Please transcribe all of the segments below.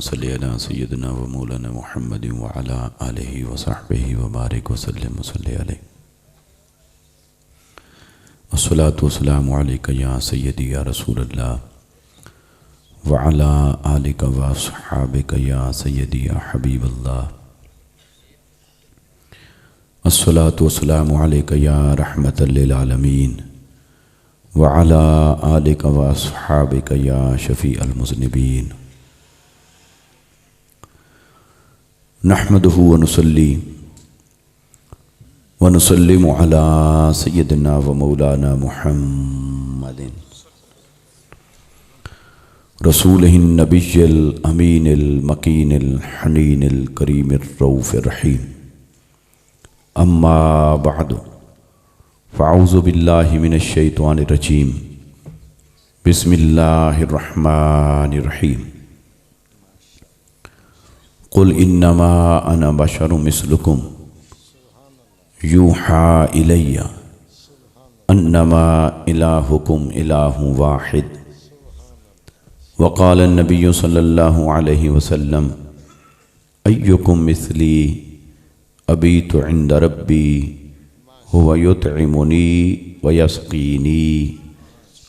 सल्लि अला सय्यिदिना व मौलाना मुहम्मदिन व अला आलिहि व सहबिहि व बारिक व सल्लिम व सल्लि अलैहि। अस्सलातु वस्सलामु अलैका या सय्यदी या रसूलल्लाह व अला आलिका व अस्हाबिका या सय्यदी या हबीबल्लाह। अस्सलातु वस्सलामु अलैका या रहमतल लिल आलमीन व अला आलिका व अस्हाबिका या शफ़ीअल मुज़निबीन। नहमदुहु व नुसल्ली व नुसल्लिमु अला सय्यिदिना व मौलाना मुहम्मदिन रसूलिहिन नबिय्यिल अमीनिल मकीनिल हनीनिल करीमिर रऊफ़िर रहीम। अम्मा बअद फ़अऊज़ु बिल्लाहि मिनश शैतानिर रजीम। बिस्मिल्लाहिर रहमानिर रहीम। कुल इन्नमा अना बशरुम मिस्लुकुम यूहा इलैया अन्नमा इलाहुकुम इलाहुन वाहिद। वक़ाल नबिय्यु सल्लल्लाहु अलैहि वसल्लम अय्युकुम मिस्ली अबीतु इंद रब्बी हुवा युतइमुनी व यस्क़ीनी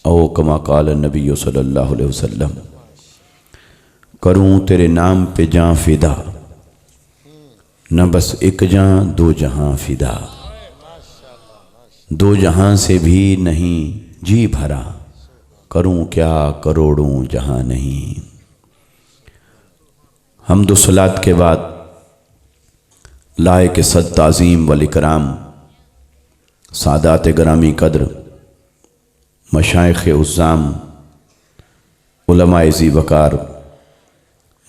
औ कमा क़ाल नबिय्यु सल्लल्लाहु अलैहि वसल्लम। करूँ तेरे नाम पे जाँ फिदा, न बस एक जाँ दो जहाँ फिदा। दो जहाँ से भी नहीं जी भरा, करूँ क्या करोड़ों जहाँ नहीं। हम्दो सलात के बाद लायक सद ताज़ीम वल इकराम सादात गरामी कद्र मशाइख़ उज़्ज़ाम उलमाए ज़ी वक़ार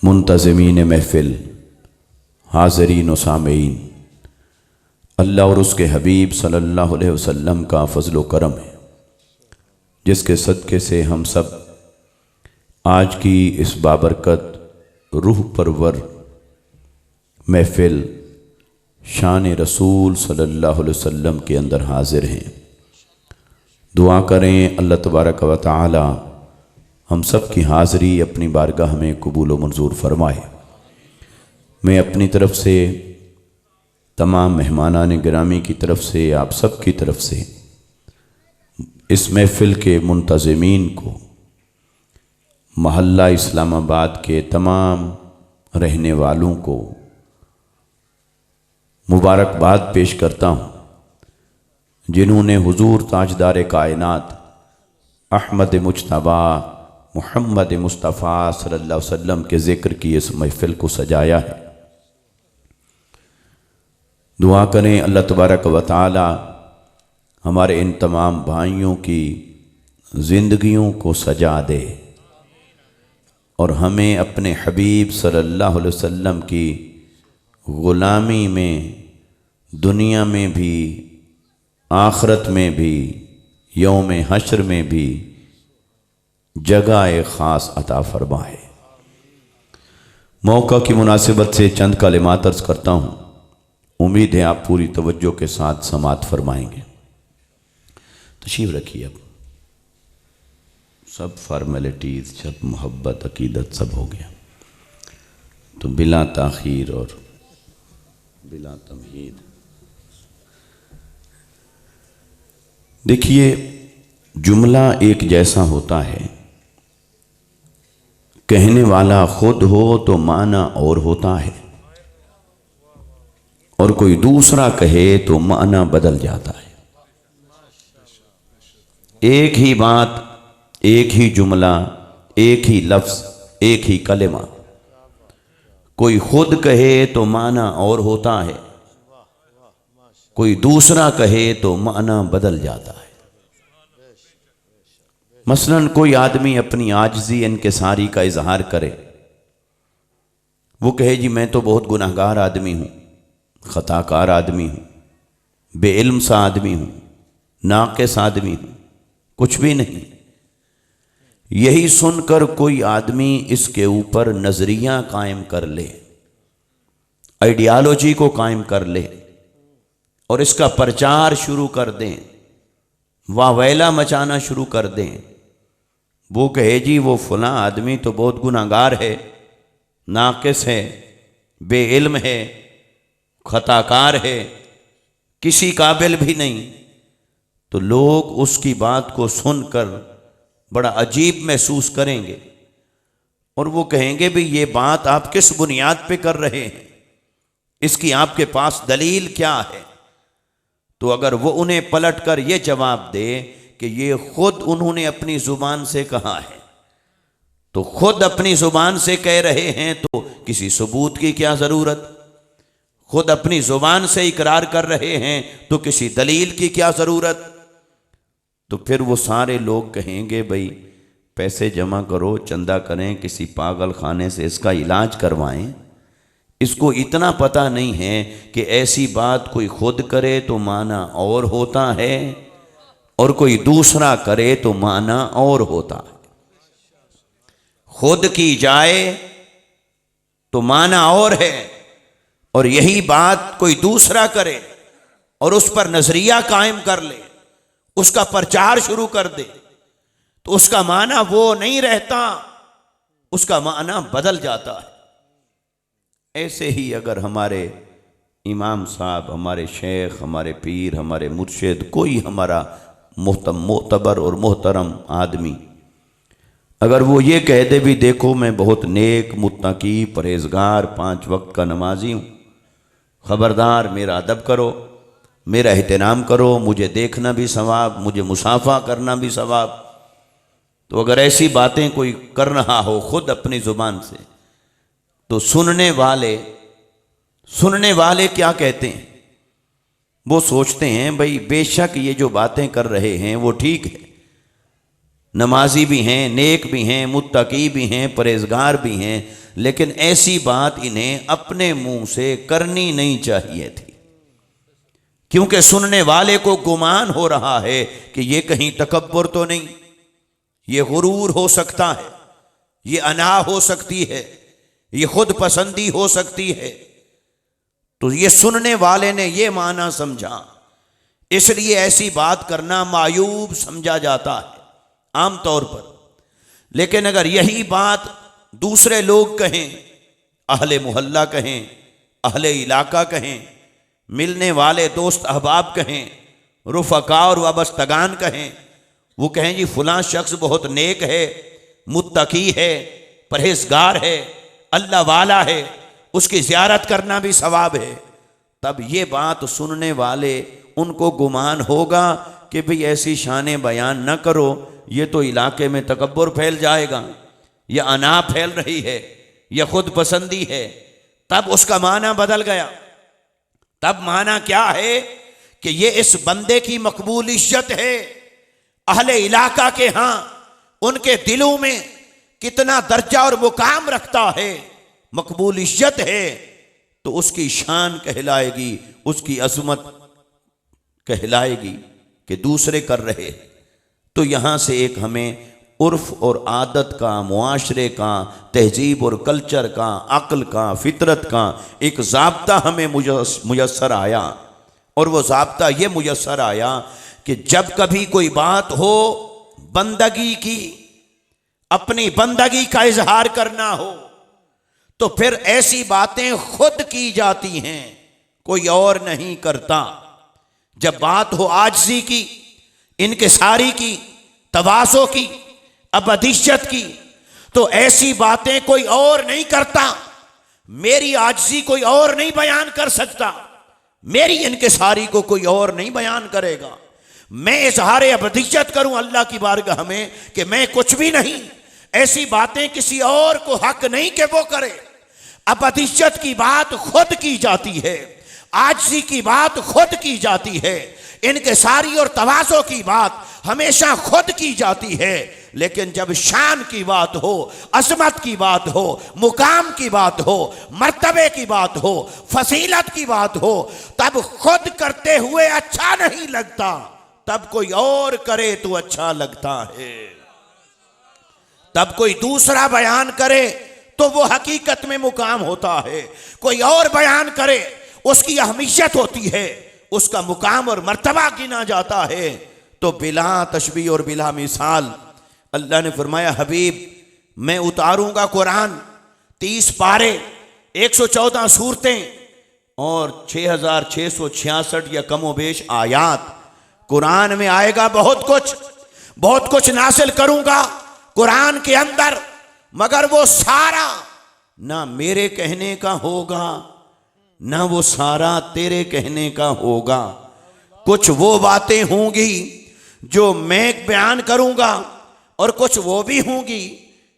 मुंतज़िमीन महफ़िल हाज़रीन व सामीन, अल्लाह और उसके हबीब सल्लल्लाहु अलैहि वसल्लम का फ़ज़्ल व करम है जिसके सदक़े से हम सब आज की इस बाबरकत रूह परवर महफ़िल शान रसूल सल्लल्लाहु अलैहि वसल्लम के अंदर हाज़िर हैं। दुआ करें अल्लाह तबारक व तआला हम सब की हाज़िरी अपनी बारगाह में कबूल व मंजूर फरमाए। मैं अपनी तरफ़ से, तमाम मेहमानान गिरामी की तरफ़ से, आप सब की तरफ़ से इस महफ़िल के मुंतज़िमीन को, महल्ला इस्लामाबाद के तमाम रहने वालों को मुबारकबाद पेश करता हूँ जिन्होंने हुजूर ताजदार कायनात अहमद मुज्तबा मुहम्मद मुस्तफ़ा सल्लल्लाहु अलैहि वसल्लम के ज़िक्र की इस महफ़िल को सजाया है। दुआ करें अल्लाह तबारक व तआला हमारे इन तमाम भाइयों की ज़िंदगियों को सजा दे और हमें अपने हबीब सल्लल्लाहु अलैहि वसल्लम की ग़ुलामी में दुनिया में भी आखिरत में भी यौम हश्र में भी जगह ख़ास अता फरमाए। मौका की मुनासिबत से चंद कलिमात अर्ज़ करता हूँ, उम्मीद है आप पूरी तवज्जो के साथ समात फरमाएंगे। तशरीफ़ रखिए। अब सब फार्मेलिटीज़, सब मोहब्बत अकीदत सब हो गया, तो बिला ताख़ीर और बिला तमहीद देखिए, जुमला एक जैसा होता है, कहने वाला खुद हो तो माना और होता है और कोई दूसरा कहे तो माना बदल जाता है। एक ही बात, एक ही जुमला, एक ही लफ्ज़, एक ही कलिमा, कोई खुद कहे तो माना और होता है, कोई दूसरा कहे तो माना बदल जाता है। मसलन कोई आदमी अपनी आजिज़ी इनकिसारी का इजहार करे, वो कहे जी मैं तो बहुत गुनाहगार आदमी हूँ, ख़ताकार आदमी हूँ, बेइल्म सा आदमी हूँ, नाक़िस आदमी हूँ, कुछ भी नहीं। यही सुनकर कोई आदमी इसके ऊपर नज़रिया कायम कर ले, आइडियालॉजी को कायम कर ले और इसका प्रचार शुरू कर दें, वावेला मचाना शुरू कर दें। वो कहे जी वो फलां आदमी तो बहुत गुनाहगार है, नाकिस है, बेइल्म है, खताकार है, किसी काबिल भी नहीं, तो लोग उसकी बात को सुनकर बड़ा अजीब महसूस करेंगे और वो कहेंगे भी ये बात आप किस बुनियाद पे कर रहे हैं, इसकी आपके पास दलील क्या है। तो अगर वो उन्हें पलटकर ये जवाब दे कि ये खुद उन्होंने अपनी जुबान से कहा है, तो खुद अपनी जुबान से कह रहे हैं तो किसी सबूत की क्या जरूरत, खुद अपनी जुबान से इकरार कर रहे हैं तो किसी दलील की क्या जरूरत। तो फिर वो सारे लोग कहेंगे भाई पैसे जमा करो, चंदा करें, किसी पागल खाने से इसका इलाज करवाएं। इसको इतना पता नहीं है कि ऐसी बात कोई खुद करे तो माना और होता है और कोई दूसरा करे तो माना और होता है। खुद की जाए तो माना और है, और यही बात कोई दूसरा करे और उस पर नजरिया कायम कर ले, उसका प्रचार शुरू कर दे, तो उसका माना वो नहीं रहता, उसका माना बदल जाता है। ऐसे ही अगर हमारे इमाम साहब, हमारे शेख, हमारे पीर, हमारे मुर्शिद, कोई हमारा मोतबर और मोहतरम आदमी अगर वो ये कह दे भी देखो मैं बहुत नेक, मुत्तकी, परहेजगार, 5 वक्त का नमाजी हूँ, ख़बरदार मेरा अदब करो, मेरा एहतराम करो, मुझे देखना भी सवाब, मुझे मुसाफा करना भी सवाब। तो अगर ऐसी बातें कोई कर रहा हो खुद अपनी ज़ुबान से, तो सुनने वाले क्या कहते हैं? वो सोचते हैं भाई बेशक ये जो बातें कर रहे हैं वो ठीक है, नमाजी भी हैं, नेक भी हैं, मुत्तकी भी हैं, परहेजगार भी हैं, लेकिन ऐसी बात इन्हें अपने मुंह से करनी नहीं चाहिए थी, क्योंकि सुनने वाले को गुमान हो रहा है कि ये कहीं तकब्बुर तो नहीं, ये गुरूर हो सकता है, ये अना हो सकती है, ये खुद पसंदी हो सकती है। तो ये सुनने वाले ने ये माना समझा, इसलिए ऐसी बात करना मायूब समझा जाता है आम तौर पर। लेकिन अगर यही बात दूसरे लोग कहें, अहले मोहल्ला कहें, अहले इलाका कहें, मिलने वाले दोस्त अहबाब कहें, रुफका और वाबस्तगान कहें, वो कहें जी फलां शख्स बहुत नेक है, मुत्तकी है, परहेजगार है, अल्लाह वाला है, उसकी ज़ियारत करना भी सवाब है, तब ये बात सुनने वाले उनको गुमान होगा कि भाई ऐसी शानें बयान न करो, ये तो इलाके में तकब्बुर फैल जाएगा, यह अना फैल रही है, यह खुद पसंदी है। तब उसका माना बदल गया। तब माना क्या है कि ये इस बंदे की मकबूल इज्जत है, अहले इलाका के यहाँ उनके दिलों में कितना दर्जा और मुकाम रखता है, मकबूल इज्जत है, तो उसकी शान कहलाएगी, उसकी अज़मत कहलाएगी कि दूसरे कर रहे। तो यहाँ से एक हमें उर्फ और आदत का, मुआशरे का, तहजीब और कल्चर का, अक्ल का, फितरत का एक ज़ाब्ता हमें मुयस्सर आया। और वो ज़ाब्ता ये मुयस्सर आया कि जब कभी कोई बात हो बंदगी की, अपनी बंदगी का इजहार करना हो, तो फिर ऐसी बातें खुद की जाती हैं, कोई और नहीं करता। जब बात हो आजिज़ी की, इनकिसारी की, तवाज़ो की, अबदियत की, तो ऐसी बातें कोई और नहीं करता। मेरी आजिज़ी कोई और नहीं बयान कर सकता, मेरी इनकिसारी को कोई और नहीं बयान करेगा। मैं इज़हार अबदियत करूं अल्लाह की बारगाह में कि मैं कुछ भी नहीं, ऐसी बातें किसी और को हक नहीं कि वो करे। अबदियत की बात खुद की जाती है, आजिज़ी की बात खुद की जाती है, इनकिसारी और तवाज़ो की बात हमेशा खुद की जाती है। लेकिन जब शान की बात हो, अज़मत की बात हो, मुकाम की बात हो, मर्तबे की बात हो, फसीलत की बात हो, तब खुद करते हुए अच्छा नहीं लगता, तब कोई और करे तो अच्छा लगता है। तब कोई दूसरा बयान करे तो वो हकीकत में मुकाम होता है, कोई और बयान करे उसकी अहमियत होती है, उसका मुकाम और मर्तबा गिना जाता है। तो बिला तशबीह और बिला मिसाल अल्लाह ने फरमाया, हबीब मैं उतारूंगा कुरान 30 पारे, 114 सूरतें और 6666 या कमोबेश आयात कुरान में आएगा। बहुत कुछ नासिल करूंगा कुरान के अंदर, मगर वो सारा ना मेरे कहने का होगा, ना वो सारा तेरे कहने का होगा। कुछ वो बातें होंगी जो मैं बयान करूंगा और कुछ वो भी होंगी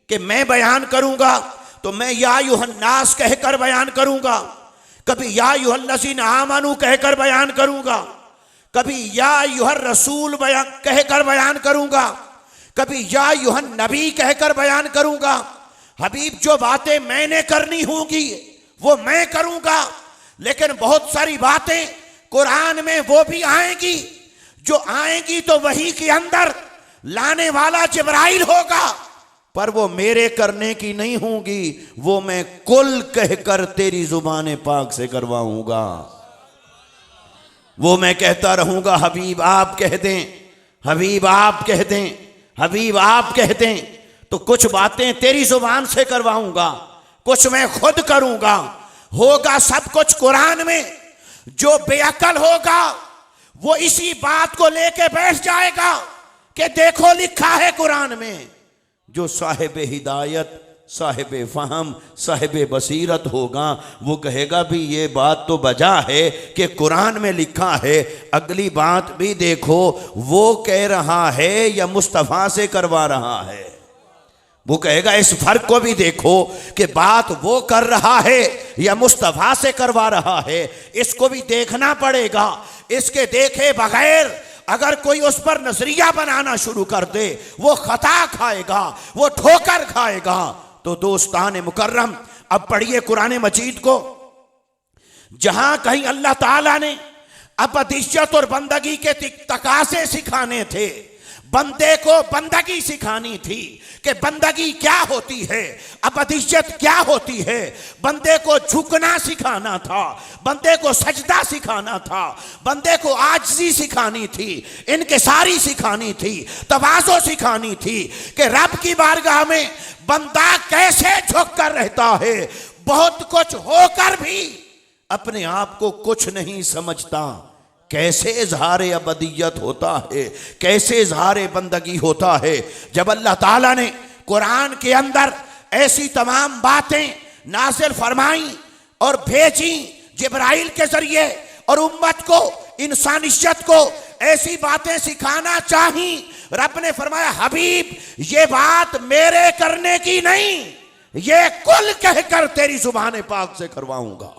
कि मैं बयान करूंगा तो मैं या युहन्नास कहकर बयान करूंगा, कभी या युहल्लज़ीना आमनू कहकर बयान करूंगा, कभी या युहर रसूल बयान कहकर बयान करूंगा, कभी या युहन नबी कहकर बयान करूंगा। हबीब जो बातें मैंने करनी होंगी वो मैं करूंगा, लेकिन बहुत सारी बातें कुरान में वो भी आएंगी जो आएंगी तो वही के अंदर लाने वाला जिब्राइल होगा, पर वो मेरे करने की नहीं होंगी, वो मैं कुल कहकर तेरी जुबान पाक से करवाऊंगा। वो मैं कहता रहूंगा हबीब आप कह दें, हबीब आप कह दें, हबीब आप कह दें, तो कुछ बातें तेरी जुबान से करवाऊंगा, कुछ मैं खुद करूंगा। होगा सब कुछ कुरान में। जो बेअकल होगा वो इसी बात को लेके बैठ जाएगा कि देखो लिखा है कुरान में। जो साहिब हिदायत, साहिब फहम, साहिब बसीरत होगा वो कहेगा भी ये बात तो बजा है कि कुरान में लिखा है, अगली बात भी देखो वो कह रहा है या मुस्तफ़ा से करवा रहा है। वो कहेगा इस फर्क को भी देखो कि बात वो कर रहा है या मुस्तफ़ा से करवा रहा है, इसको भी देखना पड़ेगा। इसके देखे बगैर अगर कोई उस पर नजरिया बनाना शुरू कर दे वो खता खाएगा, वो ठोकर खाएगा। तो दोस्तान मुकर्रम, अब पढ़िए कुरान मजीद को, जहां कहीं अल्लाह ताला ने अबदियत और बंदगी के तकाज़े सिखाने थे, बंदे को बंदगी सिखानी थी कि बंदगी क्या होती है, अबदियत क्या होती है, बंदे को झुकना सिखाना था, बंदे को सजदा सिखाना था, बंदे को आजिज़ी सिखानी थी, इनकिसारी सिखानी थी, तवाज़ो सिखानी थी कि रब की बारगाह में बंदा कैसे झुक कर रहता है, बहुत कुछ होकर भी अपने आप को कुछ नहीं समझता, कैसे इज़हार अबदियत होता है, कैसे इज़हार बंदगी होता है। जब अल्लाह ताला ने कुरान के अंदर ऐसी तमाम बातें नाज़िल फरमाई और भेजी जिब्राइल के जरिए और उम्मत को, इंसानियत को ऐसी बातें सिखाना चाहिए, रब ने फरमाया हबीब ये बात मेरे करने की नहीं, ये कुल कहकर तेरी जुबान पाक से करवाऊंगा।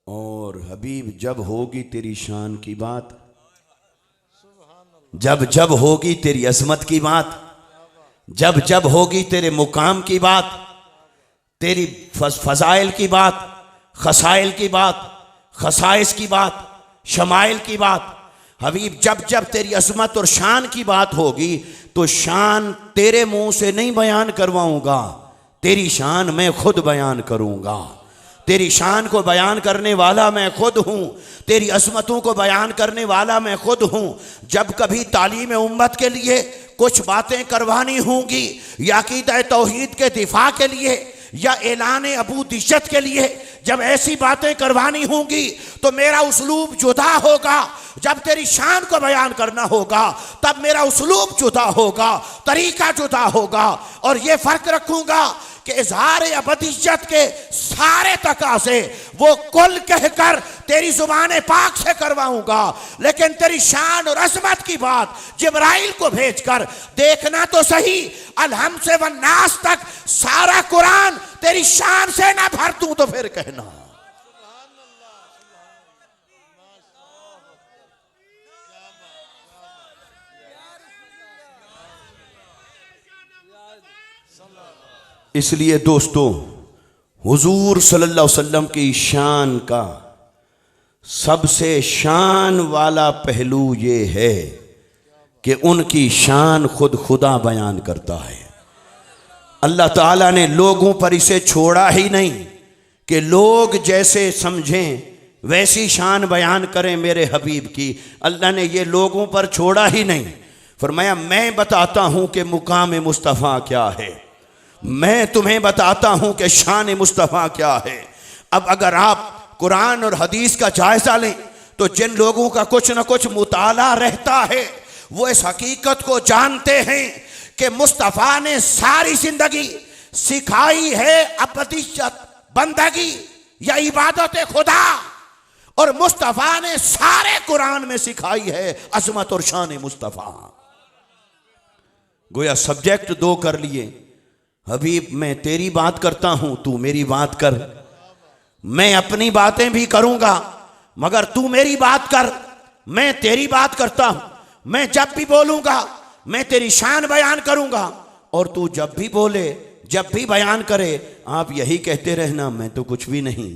और हबीब जब होगी तेरी शान की बात, जब होगी तेरी अजमत की बात, जब होगी तेरे मुकाम की बात, तेरी फजाइल की बात, खसाइल की बात, खसाइस की बात, शमाइल की बात, हबीब जब तेरी अजमत और शान की बात होगी तो शान तेरे मुंह से नहीं बयान करवाऊंगा, तेरी शान मैं खुद बयान करूंगा। तेरी शान को बयान करने वाला मैं खुद हूँ, तेरी अज़मतों को बयान करने वाला मैं खुद हूँ। जब कभी तालीम उम्मत के लिए कुछ बातें करवानी होंगी, या अक़ीदा तौहीद के दिफा के लिए या ऐलान अबूदियत के लिए जब ऐसी बातें करवानी होंगी तो मेरा उसलूब जुदा होगा। जब तेरी शान को बयान करना होगा तब मेरा उसलूब जुदा होगा, तरीका जुदा होगा, और ये फ़र्क रखूँगा कि इज़हार अबदियत के सारे तकाज़े वो कुल कहकर तेरी जुबान पाक से करवाऊंगा, लेकिन तेरी शान और अज़मत की बात जिब्राइल को भेजकर देखना तो सही, अलहम से वन्नास तक सारा कुरान तेरी शान से ना भर दूं तो फिर कहना। इसलिए दोस्तों, हुजूर सल्लल्लाहु अलैहि वसल्लम की शान का सबसे शान वाला पहलू ये है कि उनकी शान खुद खुदा बयान करता है। अल्लाह ताला ने लोगों पर इसे छोड़ा ही नहीं कि लोग जैसे समझें वैसी शान बयान करें मेरे हबीब की। अल्लाह ने ये लोगों पर छोड़ा ही नहीं, फरमाया मैं बताता हूँ कि मुकाम मुस्तफ़ा क्या है, मैं तुम्हें बताता हूं कि शान मुस्तफ़ा क्या है। अब अगर आप कुरान और हदीस का जायजा लें तो जिन लोगों का कुछ न कुछ मुताला रहता है वो इस हकीकत को जानते हैं कि मुस्तफ़ा ने सारी जिंदगी सिखाई है अबदियत, बंदगी या इबादत खुदा, और मुस्तफ़ा ने सारे कुरान में सिखाई है अजमत और शान मुस्तफ़ा। गोया सब्जेक्ट दो कर लिए। हबीब मैं तेरी बात करता हूं, तू मेरी बात कर। मैं अपनी बातें भी करूंगा मगर तू मेरी बात कर। मैं तेरी बात करता हूं, मैं जब भी बोलूंगा मैं तेरी शान बयान करूंगा, और तू जब भी बोले, जब भी बयान करे, आप यही कहते रहना मैं तो कुछ भी नहीं,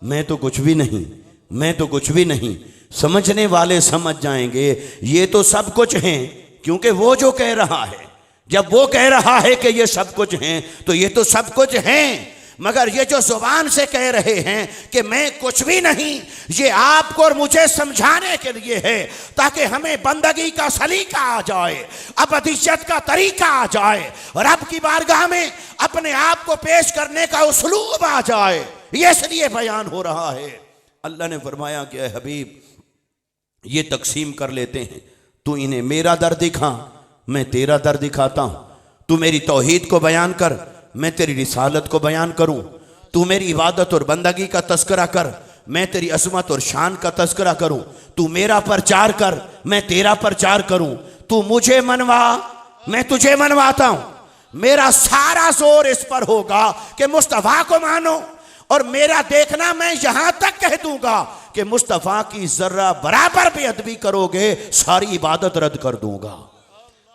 मैं तो कुछ भी नहीं, मैं तो कुछ भी नहीं। समझने वाले समझ जाएंगे ये तो सब कुछ हैं, क्योंकि वो जो कह रहा है, जब वो कह रहा है कि ये सब कुछ हैं तो ये तो सब कुछ हैं। मगर ये जो जुबान से कह रहे हैं कि मैं कुछ भी नहीं, ये आपको और मुझे समझाने के लिए है ताकि हमें बंदगी का सलीका आ जाए, अबदियत का तरीका आ जाए, और रब की बारगाह में अपने आप को पेश करने का उसलूब आ जाए। ये इसलिए बयान हो रहा है। अल्लाह ने फरमाया कि हबीब ये तकसीम कर लेते हैं, तू इन्हें मेरा दर दिखा, मैं तेरा दर दिखाता हूं। तू मेरी तौहीद को बयान कर, मैं तेरी रिसालत को बयान करूं। तू मेरी इबादत और बंदगी का तस्करा कर, मैं तेरी अज़मत और शान का तस्करा करूं। तू मेरा प्रचार कर, मैं तेरा प्रचार करूं। तू मुझे मनवा, मैं तुझे मनवाता हूं। मेरा सारा जोर इस पर होगा कि मुस्तफ़ा को मानो, और मेरा देखना मैं यहां तक कह दूंगा कि मुस्तफ़ा की जर्रा बराबर बेअदबी करोगे सारी इबादत रद्द कर दूंगा।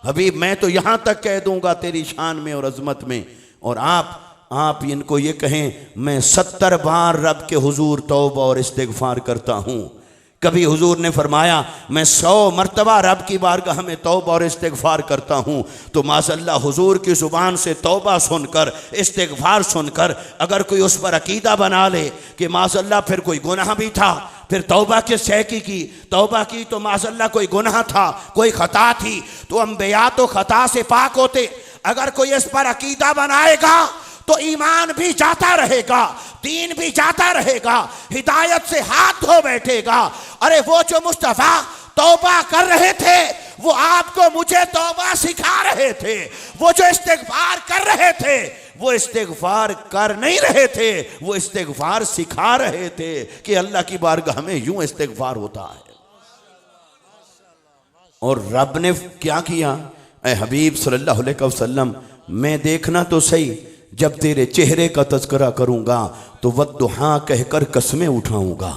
हबीब मैं तो यहां तक कह दूंगा तेरी शान में और अजमत में, और आप इनको ये कहें मैं 70 बार रब के हुजूर तौबा और इस्तिगफार करता हूं। कभी हुजूर ने फरमाया मैं 100 मरतबा रब की बारगाह में तौबा और इस्तिगफार करता हूं, तो माशअल्लाह हुजूर की जुबान से तौबा सुनकर, इस्तिगफार सुनकर अगर कोई उस पर अकीदा बना ले कि माशअल्लाह फिर कोई गुनाह भी था, फिर तौबा के सहकी की, तौबा की तो माशअल्लाह कोई गुनाह था, कोई खता थी, तो अंबिया तो खता से पाक होते। अगर कोई इस पर अकीदा बनाएगा तो ईमान भी जाता रहेगा, दीन भी जाता रहेगा, हिदायत से हाथ धो बैठेगा। अरे वो जो मुस्तफ़ा तौबा कर रहे थे वो आपको मुझे तौबा सिखा रहे थे। वो जो इस्तिगफार कर रहे थे वो इस्तिगफार कर नहीं रहे थे, वो इस्तिगफार सिखा रहे थे कि अल्लाह की बारगाह में यूं इस्तिगफार होता है। और रब ने क्या किया? ऐ हबीब सल्लल्लाहु अलैहि वसल्लम मैं देखना तो सही, जब तेरे चेहरे का तज़किरा करूंगा तो वद्दुहा कहकर कस्में उठाऊंगा।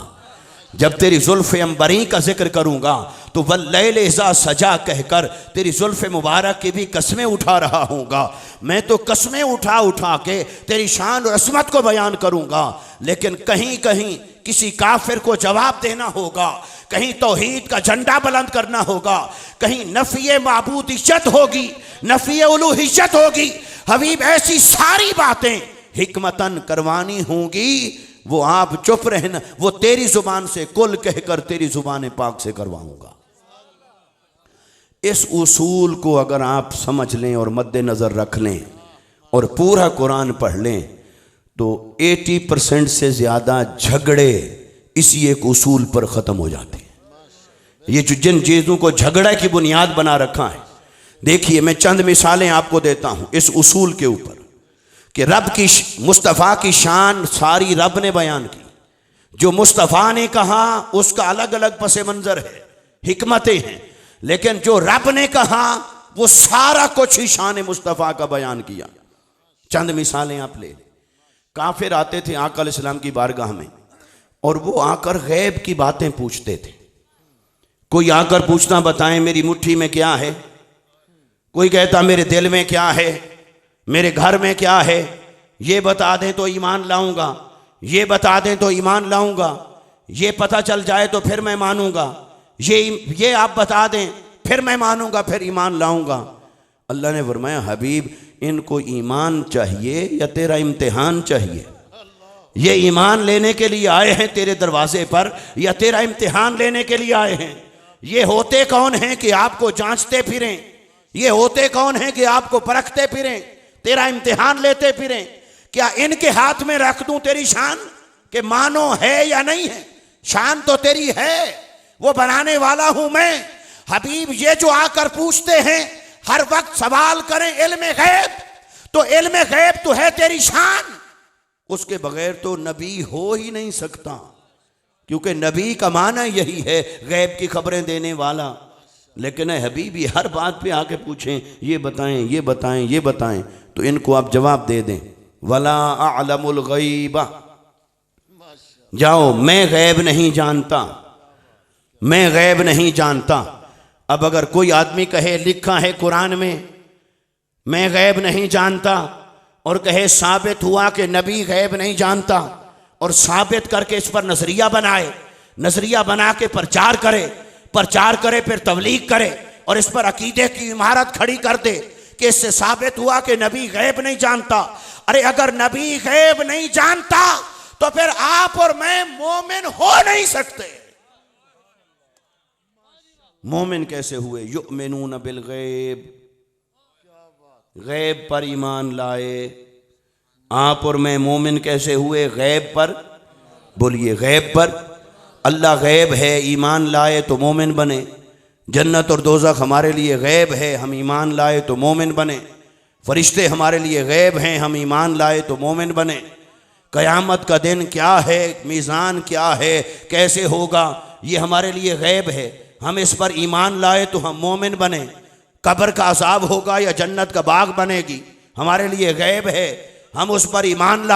जब तेरी जुल्फ़े अंबरी का जिक्र करूंगा तो वल्लैल इज़ा सजा कहकर तेरी जुल्फ़े मुबारक की भी कस्में उठा रहा हूँगा। मैं तो कस्में उठा उठा के तेरी शान और असमत को बयान करूंगा। लेकिन कहीं कहीं किसी काफिर को जवाब देना होगा, कहीं तौहीद का झंडा बुलंद करना होगा, कहीं नफ़ी माबूदियत होगी, नफ़ी उलूहियत होगी। हबीब ऐसी सारी बातें हिकमतन करवानी होंगी, वो आप चुप रहना, वो तेरी जुबान से कुल कहकर तेरी जुबान पाक से करवाऊंगा। इस उसूल को अगर आप समझ लें और मद्देनजर रख लें और पूरा कुरान पढ़ लें तो 80% से ज्यादा झगड़े इसी एक उसूल पर ख़त्म हो जाते हैं। ये जो जिन चीज़ों को झगड़े की बुनियाद बना रखा है, देखिए मैं चंद मिसालें आपको देता हूं इस उसूल के ऊपर कि रब की, मुस्तफ़ा की शान सारी रब ने बयान की। जो मुस्तफ़ा ने कहा उसका अलग अलग पस मंज़र है, हिकमतें हैं, लेकिन जो रब ने कहा वो सारा कुछ ही शान मुस्तफ़ा का बयान किया। चंद मिसालें आप ले लें। काफिर आते थे आका अलैहिस्सलाम की बारगाह में और वो आकर गैब की बातें पूछते थे। कोई आकर पूछना बताएं मेरी मुट्ठी में क्या है, कोई कहता मेरे दिल में क्या है, मेरे घर में क्या है, ये बता दें तो ईमान लाऊंगा, ये बता दें तो ईमान लाऊंगा, ये पता चल जाए तो फिर मैं मानूंगा, ये आप बता दें फिर मैं मानूंगा, फिर ईमान लाऊंगा। अल्लाह ने फरमाया हबीब इनको ईमान चाहिए या तेरा इम्तिहान चाहिए? ये ईमान लेने के लिए आए हैं तेरे दरवाजे पर या तेरा इम्तिहान लेने के लिए आए हैं? ये होते कौन हैं कि आपको जांचते फिरें? ये होते कौन हैं कि आपको परखते फिरें? तेरा इम्तिहान लेते फिरें, क्या इनके हाथ में रख दूं तेरी शान कि मानो है या नहीं है? शान तो तेरी है, वो बनाने वाला हूं मैं। हबीब ये जो आकर पूछते हैं हर वक्त सवाल करें इल्म गैब, तो इल्म गैब तो है तेरी शान, उसके बगैर तो नबी हो ही नहीं सकता, क्योंकि नबी का माना यही है गैब की खबरें देने वाला। लेकिन हबीबी हर बात पे आके पूछें ये बताएं ये बताएं ये बताएं, तो इनको आप जवाब दे दें वला अअलमुल गैबा, जाओ मैं गैब नहीं जानता, मैं गैब नहीं जानता। अब अगर कोई आदमी कहे लिखा है कुरान में मैं गैब नहीं जानता, और कहे साबित हुआ कि नबी गैब नहीं जानता, और साबित करके इस पर नजरिया बनाए, नजरिया बना के प्रचार करे फिर तबलीग करे और इस पर अकीदे की इमारत खड़ी कर दे कि इससे साबित हुआ कि नबी गैब नहीं जानता। अरे अगर नबी गैब नहीं जानता तो फिर आप और मैं मोमिन हो नहीं सकते। मोमिन कैसे हुए? युमिनून बिल गैब, गैब पर ईमान लाए। आप और मैं मोमिन कैसे हुए? गैब पर। बोलिए गैब पर। अल्लाह गैब है, ईमान लाए तो मोमिन बने। जन्नत और दोज़ख हमारे लिए गैब है, हम ईमान लाए तो मोमिन बने। फरिश्ते हमारे लिए गैब हैं, हम ईमान लाए तो मोमिन बने। क़यामत का दिन क्या है, मीज़ान क्या है, कैसे होगा, ये हमारे लिए गैब है, हम इस पर ईमान लाए तो हम मोमिन बने। कब्र का अज़ाब होगा या जन्नत का बाग बनेगी, हमारे लिए गैब है, हम उस पर ईमान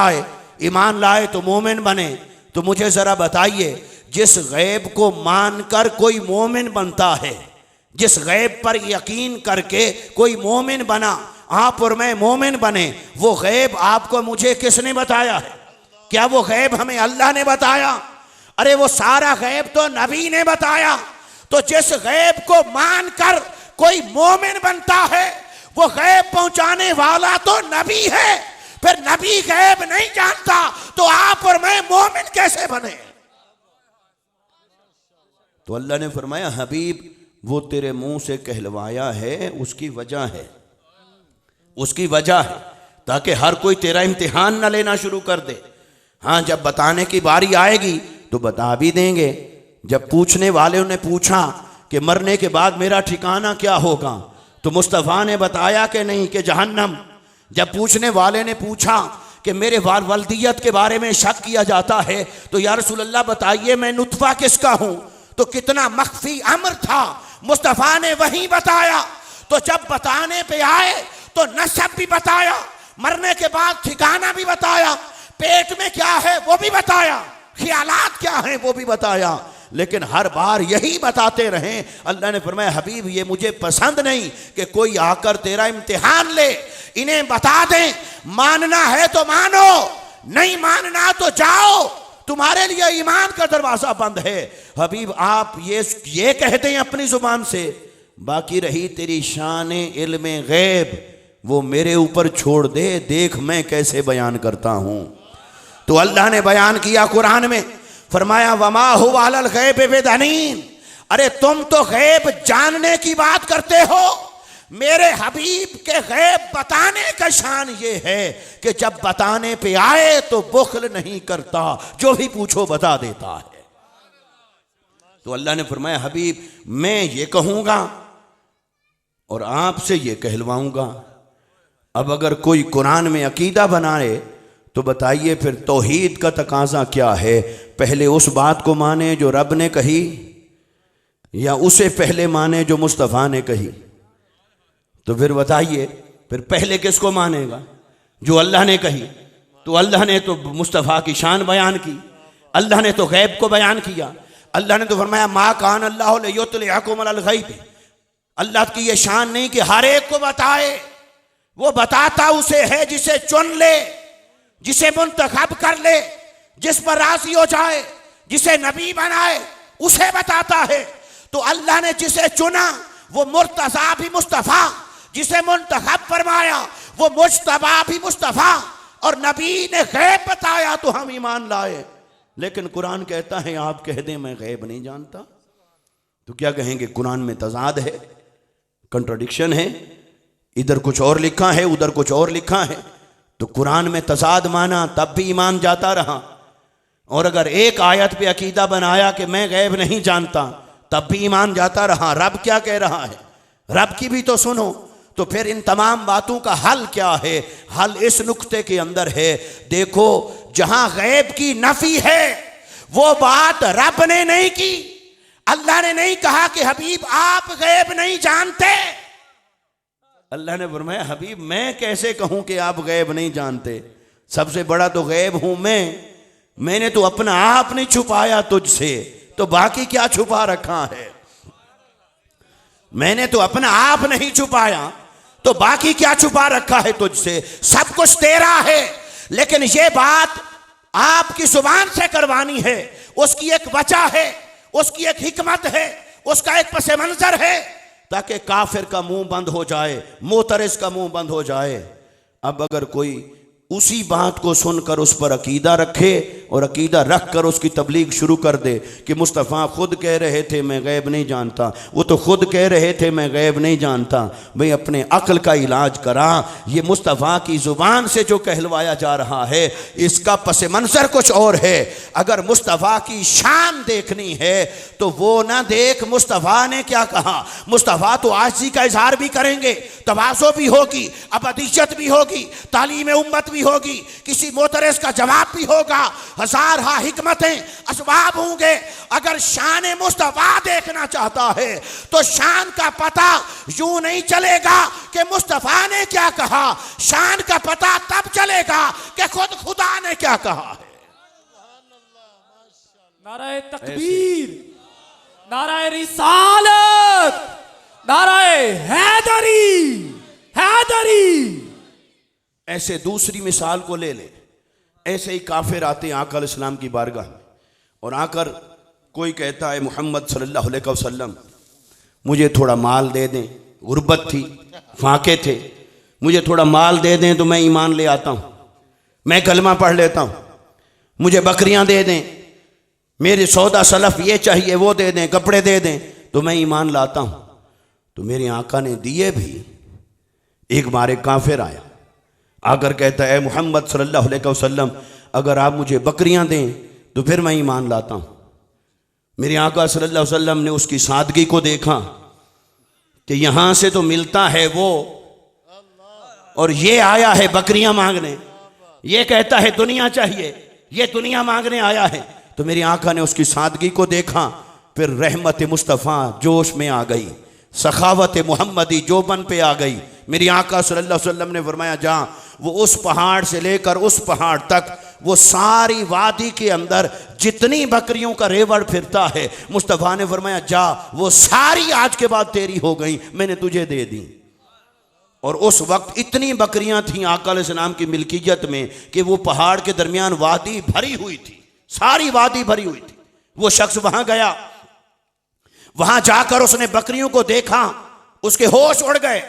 लाए तो मोमिन बने। तो मुझे ज़रा बताइए, जिस गैब को मानकर कोई मोमिन बनता है, जिस गैब पर यकीन करके कोई मोमिन बना, आप और मैं मोमिन बने, वो गैब आपको मुझे किसने बताया है? क्या वो गैब हमें अल्लाह ने बताया? अरे वो सारा गैब तो नबी ने बताया। तो जिस गैब को मानकर कोई मोमिन बनता है, वो गैब पहुंचाने वाला तो नबी है। फिर नबी गैब नहीं जानता तो आप और मैं मोमिन कैसे बने? तो अल्लाह ने फरमाया हबीब वो तेरे मुंह से कहलवाया है, उसकी वजह है, उसकी वजह है, ताकि हर कोई तेरा इम्तिहान न लेना शुरू कर दे। हाँ, जब बताने की बारी आएगी तो बता भी देंगे। जब पूछने वाले ने पूछा कि मरने के बाद मेरा ठिकाना क्या होगा, तो मुस्तफ़ा ने बताया कि नहीं, कि जहन्नम। जब पूछने वाले ने पूछा कि मेरे वालदियत के बारे में शक किया जाता है, तो या रसूलल्लाह बताइए मैं नुतफ़ा किसका हूँ, तो कितना मख्फी अम्र था, मुस्तफ़ा ने वही बताया। तो जब बताने पे आए तो नसब भी बताया, मरने के बाद ठिकाना भी बताया, पेट में क्या है वो भी बताया, ख्यालात क्या हैं वो भी बताया। लेकिन हर बार यही बताते रहें। अल्लाह ने फरमाया हबीब ये मुझे पसंद नहीं कि कोई आकर तेरा इम्तिहान ले, इन्हें बता दें मानना है तो मानो, नहीं मानना तो जाओ, तुम्हारे लिए ईमान का दरवाजा बंद है। हबीब आप ये कहते हैं अपनी जुबान से, बाकी रही तेरी शान इल्म गैब वो मेरे ऊपर छोड़ दे, देख मैं कैसे बयान करता हूं। तो अल्लाह ने बयान किया कुरान में, फरमाया वमा हुवा अलल गैब बिदनीन। अरे तुम तो गैब जानने की बात करते हो, मेरे हबीब के गैब बताने का शान ये है कि जब बताने पे आए तो बुख्ल नहीं करता, जो भी पूछो बता देता है। तो अल्लाह ने फरमाया हबीब मैं ये कहूंगा और आपसे ये कहलवाऊंगा। अब अगर कोई कुरान में अकीदा बनाए तो बताइए फिर तौहीद का तकाजा क्या है? पहले उस बात को माने जो रब ने कही, या उसे पहले माने जो मुस्तफ़ा ने कही? तो फिर बताइए फिर पहले किसको मानेगा? जो अल्लाह ने कही। तो अल्लाह ने तो मुस्तफ़ा की शान बयान की, अल्लाह ने तो गैब को बयान किया। अल्लाह ने तो फरमाया मा कान अल्लाहु लियुत्लिअकुम अलल गैब। अल्लाह की ये शान नहीं कि हर एक को बताए, वो बताता उसे है जिसे चुन ले, जिसे मुंतखब कर ले, जिस पर राजी हो जाए, जिसे नबी बनाए उसे बताता है। तो अल्लाह ने जिसे चुना वो मुर्तज़ा भी मुस्तफ़ा, जिसे मुंतखब फरमाया वो मुज्तबा भी मुस्तफ़ा, और नबी ने गैब बताया तो हम ईमान लाए। लेकिन कुरान कहता है आप कह दें मैं गैब नहीं जानता, तो क्या कहेंगे? कुरान में तजाद है, कंट्राडिक्शन है। इधर कुछ और लिखा है, उधर कुछ और लिखा है। तो कुरान में तजाद माना तब भी ईमान जाता रहा, और अगर एक आयत पे अकीदा बनाया कि मैं गैब नहीं जानता, तब भी ईमान जाता रहा। रब क्या कह रहा है, रब की भी तो सुनो। तो फिर इन तमाम बातों का हल क्या है? हल इस नुक्ते के अंदर है, देखो जहां गैब की नफी है वो बात रब ने नहीं की। अल्लाह ने नहीं कहा कि हबीब आप गैब नहीं जानते। अल्लाह ने फरमाया हबीब मैं कैसे कहूं कि आप गैब नहीं जानते, सबसे बड़ा तो गैब हूं मैंने तो अपना आप नहीं छुपाया तुझसे, तो बाकी क्या छुपा रखा है? मैंने तो अपना आप नहीं छुपाया, तो बाकी क्या छुपा रखा है तुझसे? सब कुछ तेरा है। लेकिन यह बात आपकी जुबान से करवानी है, उसकी एक वजह है, उसकी एक हिकमत है, उसका एक पस मंजर है, ताकि काफिर का मुंह बंद हो जाए, मोतरस का मुंह बंद हो जाए। अब अगर कोई उसी बात को सुनकर उस पर अकीदा रखे और अकीदा रख कर उसकी तबलीग शुरू कर दे कि मुस्तफ़ा खुद कह रहे थे मैं गैब नहीं जानता, वो तो खुद कह रहे थे मैं गैब नहीं जानता, भाई अपने अक्ल का इलाज करा। ये मुस्तफ़ा की ज़ुबान से जो कहलवाया जा रहा है इसका पस मंज़र कुछ और है। अगर मुस्तफ़ा की शान देखनी है तो वो ना देख मुस्तफ़ा ने क्या कहा। मुस्तफ़ा तो आजिज़ी का इजहार भी करेंगे, तवाज़ो भी होगी, अबदियत भी होगी, तालीम उम्मत भी होगी, किसी मोतरस का जवाब भी होगा, हजार हा हिकमतें असबाब होंगे। अगर शान मुस्तफा देखना चाहता है तो शान का पता यूं नहीं चलेगा कि मुस्तफा ने क्या कहा, शान का पता तब चलेगा कि खुद खुदा ने क्या कहा है। नाराए तकबीर, नाराए रिसालत, नाराए हैदरी, हैदरी। ऐसे दूसरी मिसाल को ले ले, ऐसे ही काफिर आते हैं आका अलैहिस्सलाम की बारगाह में और आकर कोई कहता है मोहम्मद सल्लल्लाहु अलैहि वसल्लम मुझे थोड़ा माल दे दें, गुर्बत थी, फाके थे, मुझे थोड़ा माल दे दें तो मैं ईमान ले आता हूँ, मैं कलमा पढ़ लेता हूँ, मुझे बकरियाँ दे दें, मेरे सौदा सलफ ये चाहिए वो दे दें, कपड़े दे दें तो मैं ईमान लाता हूँ। तो मेरे आका ने दिए भी। एक बार एक काफिर आया, आकर कहता है मोहम्मद सल्लल्लाहु अलैहि वसल्लम अगर आप मुझे बकरियां दें तो फिर मैं ईमान लाता हूं। मेरे आका सल्लल्लाहु अलैहि वसल्लम ने उसकी सादगी को देखा कि यहां से तो मिलता है वो और ये आया है बकरियां मांगने, ये कहता है दुनिया चाहिए, ये दुनिया मांगने आया है। तो मेरे आका ने उसकी सादगी को देखा, फिर रहमत मुस्तफ़ा जोश में आ गई, सखावत मोहम्मदी जोबन पे आ गई। मेरी आका सल्लल्लाहु अलैहि वसल्लम ने फरमाया जा वो उस पहाड़ से लेकर उस पहाड़ तक वो सारी वादी के अंदर जितनी बकरियों का रेवड़ फिरता है, मुस्तफ़ा ने फरमाया जा वो सारी आज के बाद तेरी हो गई, मैंने तुझे दे दी। और उस वक्त इतनी बकरियां थीं आका अलैहिस्सलाम की मिल्कियत में कि वो पहाड़ के दरमियान वादी भरी हुई थी, सारी वादी भरी हुई थी। वो शख्स वहां गया, वहां जाकर उसने बकरियों को देखा, उसके होश उड़ गए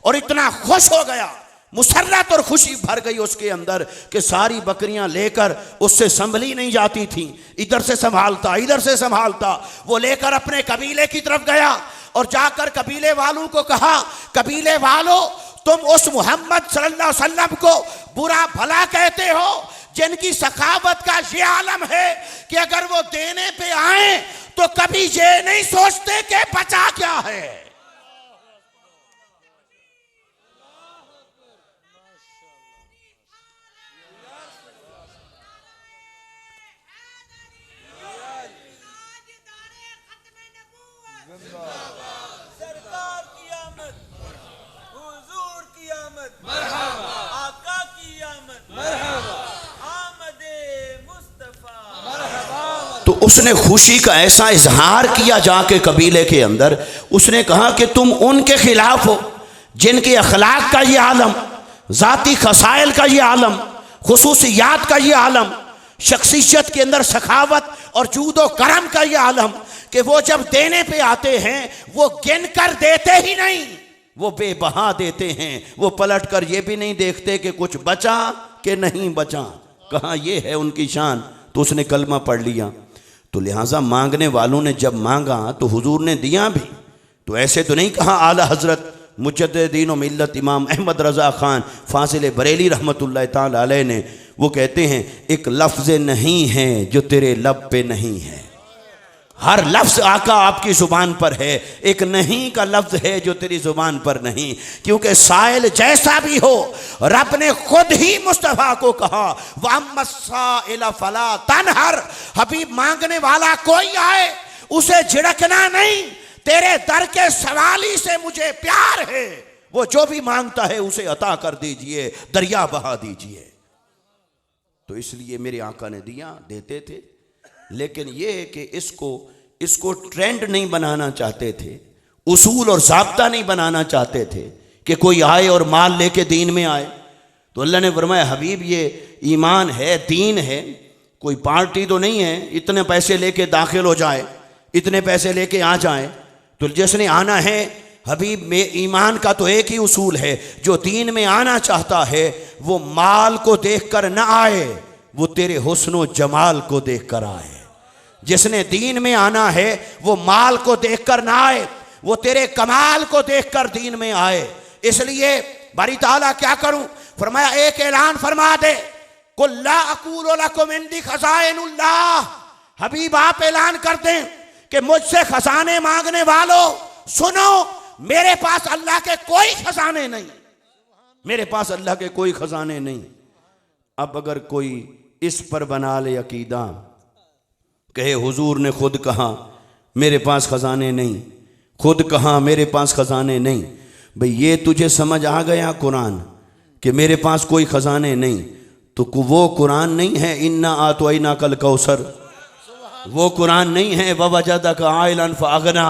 और इतना खुश हो गया, मुसर्रत और खुशी भर गई उसके अंदर कि सारी बकरियां लेकर उससे संभली नहीं जाती थी, इधर से संभालता इधर से संभालता। वो लेकर अपने कबीले की तरफ गया और जाकर कबीले वालों को कहा, कबीले वालों तुम उस मोहम्मद सल्लल्लाहु अलैहि वसल्लम को बुरा भला कहते हो जिनकी सखावत का ये आलम है कि अगर वो देने पे आए तो कभी ये नहीं सोचते कि बचा क्या है। सरकार की आमद, हुजूर की आमद, मरहबा, आका की आमद, मरहबा, आमदे मुस्तफा, मरहबा। तो उसने खुशी का ऐसा इजहार किया जाके कबीले के अंदर, उसने कहा कि तुम उनके खिलाफ हो जिनके अखलाक का ये आलम, ज़ाती खसाइल का ये आलम, खुसूसियात का ये आलम, शख्सियत के अंदर सखावत और जूदो करम का ये आलम कि वो जब देने पे आते हैं वो गिन कर देते ही नहीं, वो बेबहा देते हैं। वो पलट कर ये भी नहीं देखते कि कुछ बचा कि नहीं बचा। कहा ये है उनकी शान। तो उसने कलमा पढ़ लिया। तो लिहाजा मांगने वालों ने जब मांगा तो हुजूर ने दिया भी। तो ऐसे तो नहीं कहा आला हजरत मुजद्दिदीन व मिल्लत इमाम अहमद रज़ा ख़ान फासिल बरेली रहमतुल्लाह ताला अलैह ने, वो कहते हैं एक लफ्ज़ नहीं है जो तेरे लब पे नहीं है। हर लफ्ज़ आका आपकी ज़ुबान पर है, एक नहीं का लफ्ज़ है जो तेरी ज़ुबान पर नहीं। क्योंकि साइल जैसा भी हो, रब ने खुद ही मुस्तफ़ा को कहा वअम्मस्साइल फला तनहर, हबीब मांगने वाला कोई आए उसे झिड़कना नहीं, तेरे दर के सवाली से मुझे प्यार है, वो जो भी मांगता है उसे अता कर दीजिए, दरिया बहा दीजिए। तो इसलिए मेरे आका ने दिया, देते थे, लेकिन ये कि इसको ट्रेंड नहीं बनाना चाहते थे, उसूल और ज़ाब्ता नहीं बनाना चाहते थे कि कोई आए और माल लेके दीन में आए। तो अल्लाह ने फरमाया हबीब ये ईमान है, दीन है, कोई पार्टी तो नहीं है इतने पैसे लेके दाखिल हो जाए, इतने पैसे लेके आ जाए। तो जिसने आना है हबीब में ईमान का तो एक ही उसूल है, जो दीन में आना चाहता है वो माल को देख कर न आए, वो तेरे हुस्न जमाल को देख कर आए। जिसने दीन में आना है वो माल को देख कर ना आए, वो तेरे कमाल को देख कर दीन में आए। इसलिए बारी ताला क्या करूं, फरमाया एक ऐलान फरमा दे, कुल ला अकूलु लकुम इंदी खज़ाइनुल्लाह, हबीब आप ऐलान कर दें कि मुझसे खजाने मांगने वालों सुनो, मेरे पास अल्लाह के कोई खजाने नहीं, मेरे पास अल्लाह के कोई खजाने नहीं। अब अगर कोई इस पर बना ले अकीदा, कहे हुजूर ने खुद कहा मेरे पास खजाने नहीं, खुद कहा मेरे पास खजाने नहीं, भाई ये तुझे समझ आ गया कुरान कि मेरे पास कोई खजाने नहीं, तो वो कुरान नहीं है इन्ना आतोइना कल कौसर, वो कुरान नहीं है ववजदक आइलन फअगना।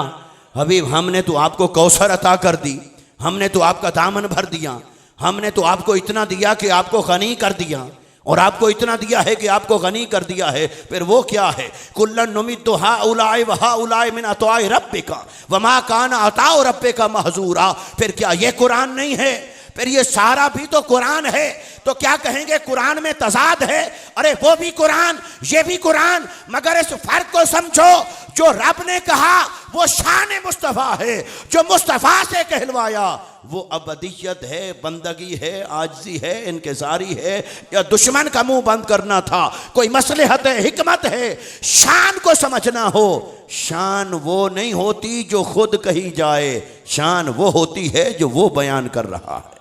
हबीब हमने तो आपको कौसर अता कर दी, हमने तो आपका दामन भर दिया, हमने तो आपको इतना दिया कि आपको गनी कर दिया, और आपको इतना दिया है कि आपको गनी कर दिया है। फिर वो क्या है, कुल्लन नुमिद्दु हाउलाए व हाउलाए मिन अताए रब्बिका वमा काना अताउ रब्बिका महजूरा। फिर क्या ये कुरान नहीं है? फिर ये सारा भी तो कुरान है। तो क्या कहेंगे कुरान में तजाद है? अरे वो भी कुरान, ये भी कुरान, मगर इस फर्क को समझो, जो रब ने कहा वो शान मुस्तफ़ा है, जो मुस्तफ़ा से कहलवाया वो अबदियत है, बंदगी है, आजिज़ी है, इनकिसारी है, या दुश्मन का मुंह बंद करना था, कोई मसलहत है, हिकमत है। शान को समझना हो, शान वो नहीं होती जो खुद कही जाए, शान वो होती है जो वो बयान कर रहा है।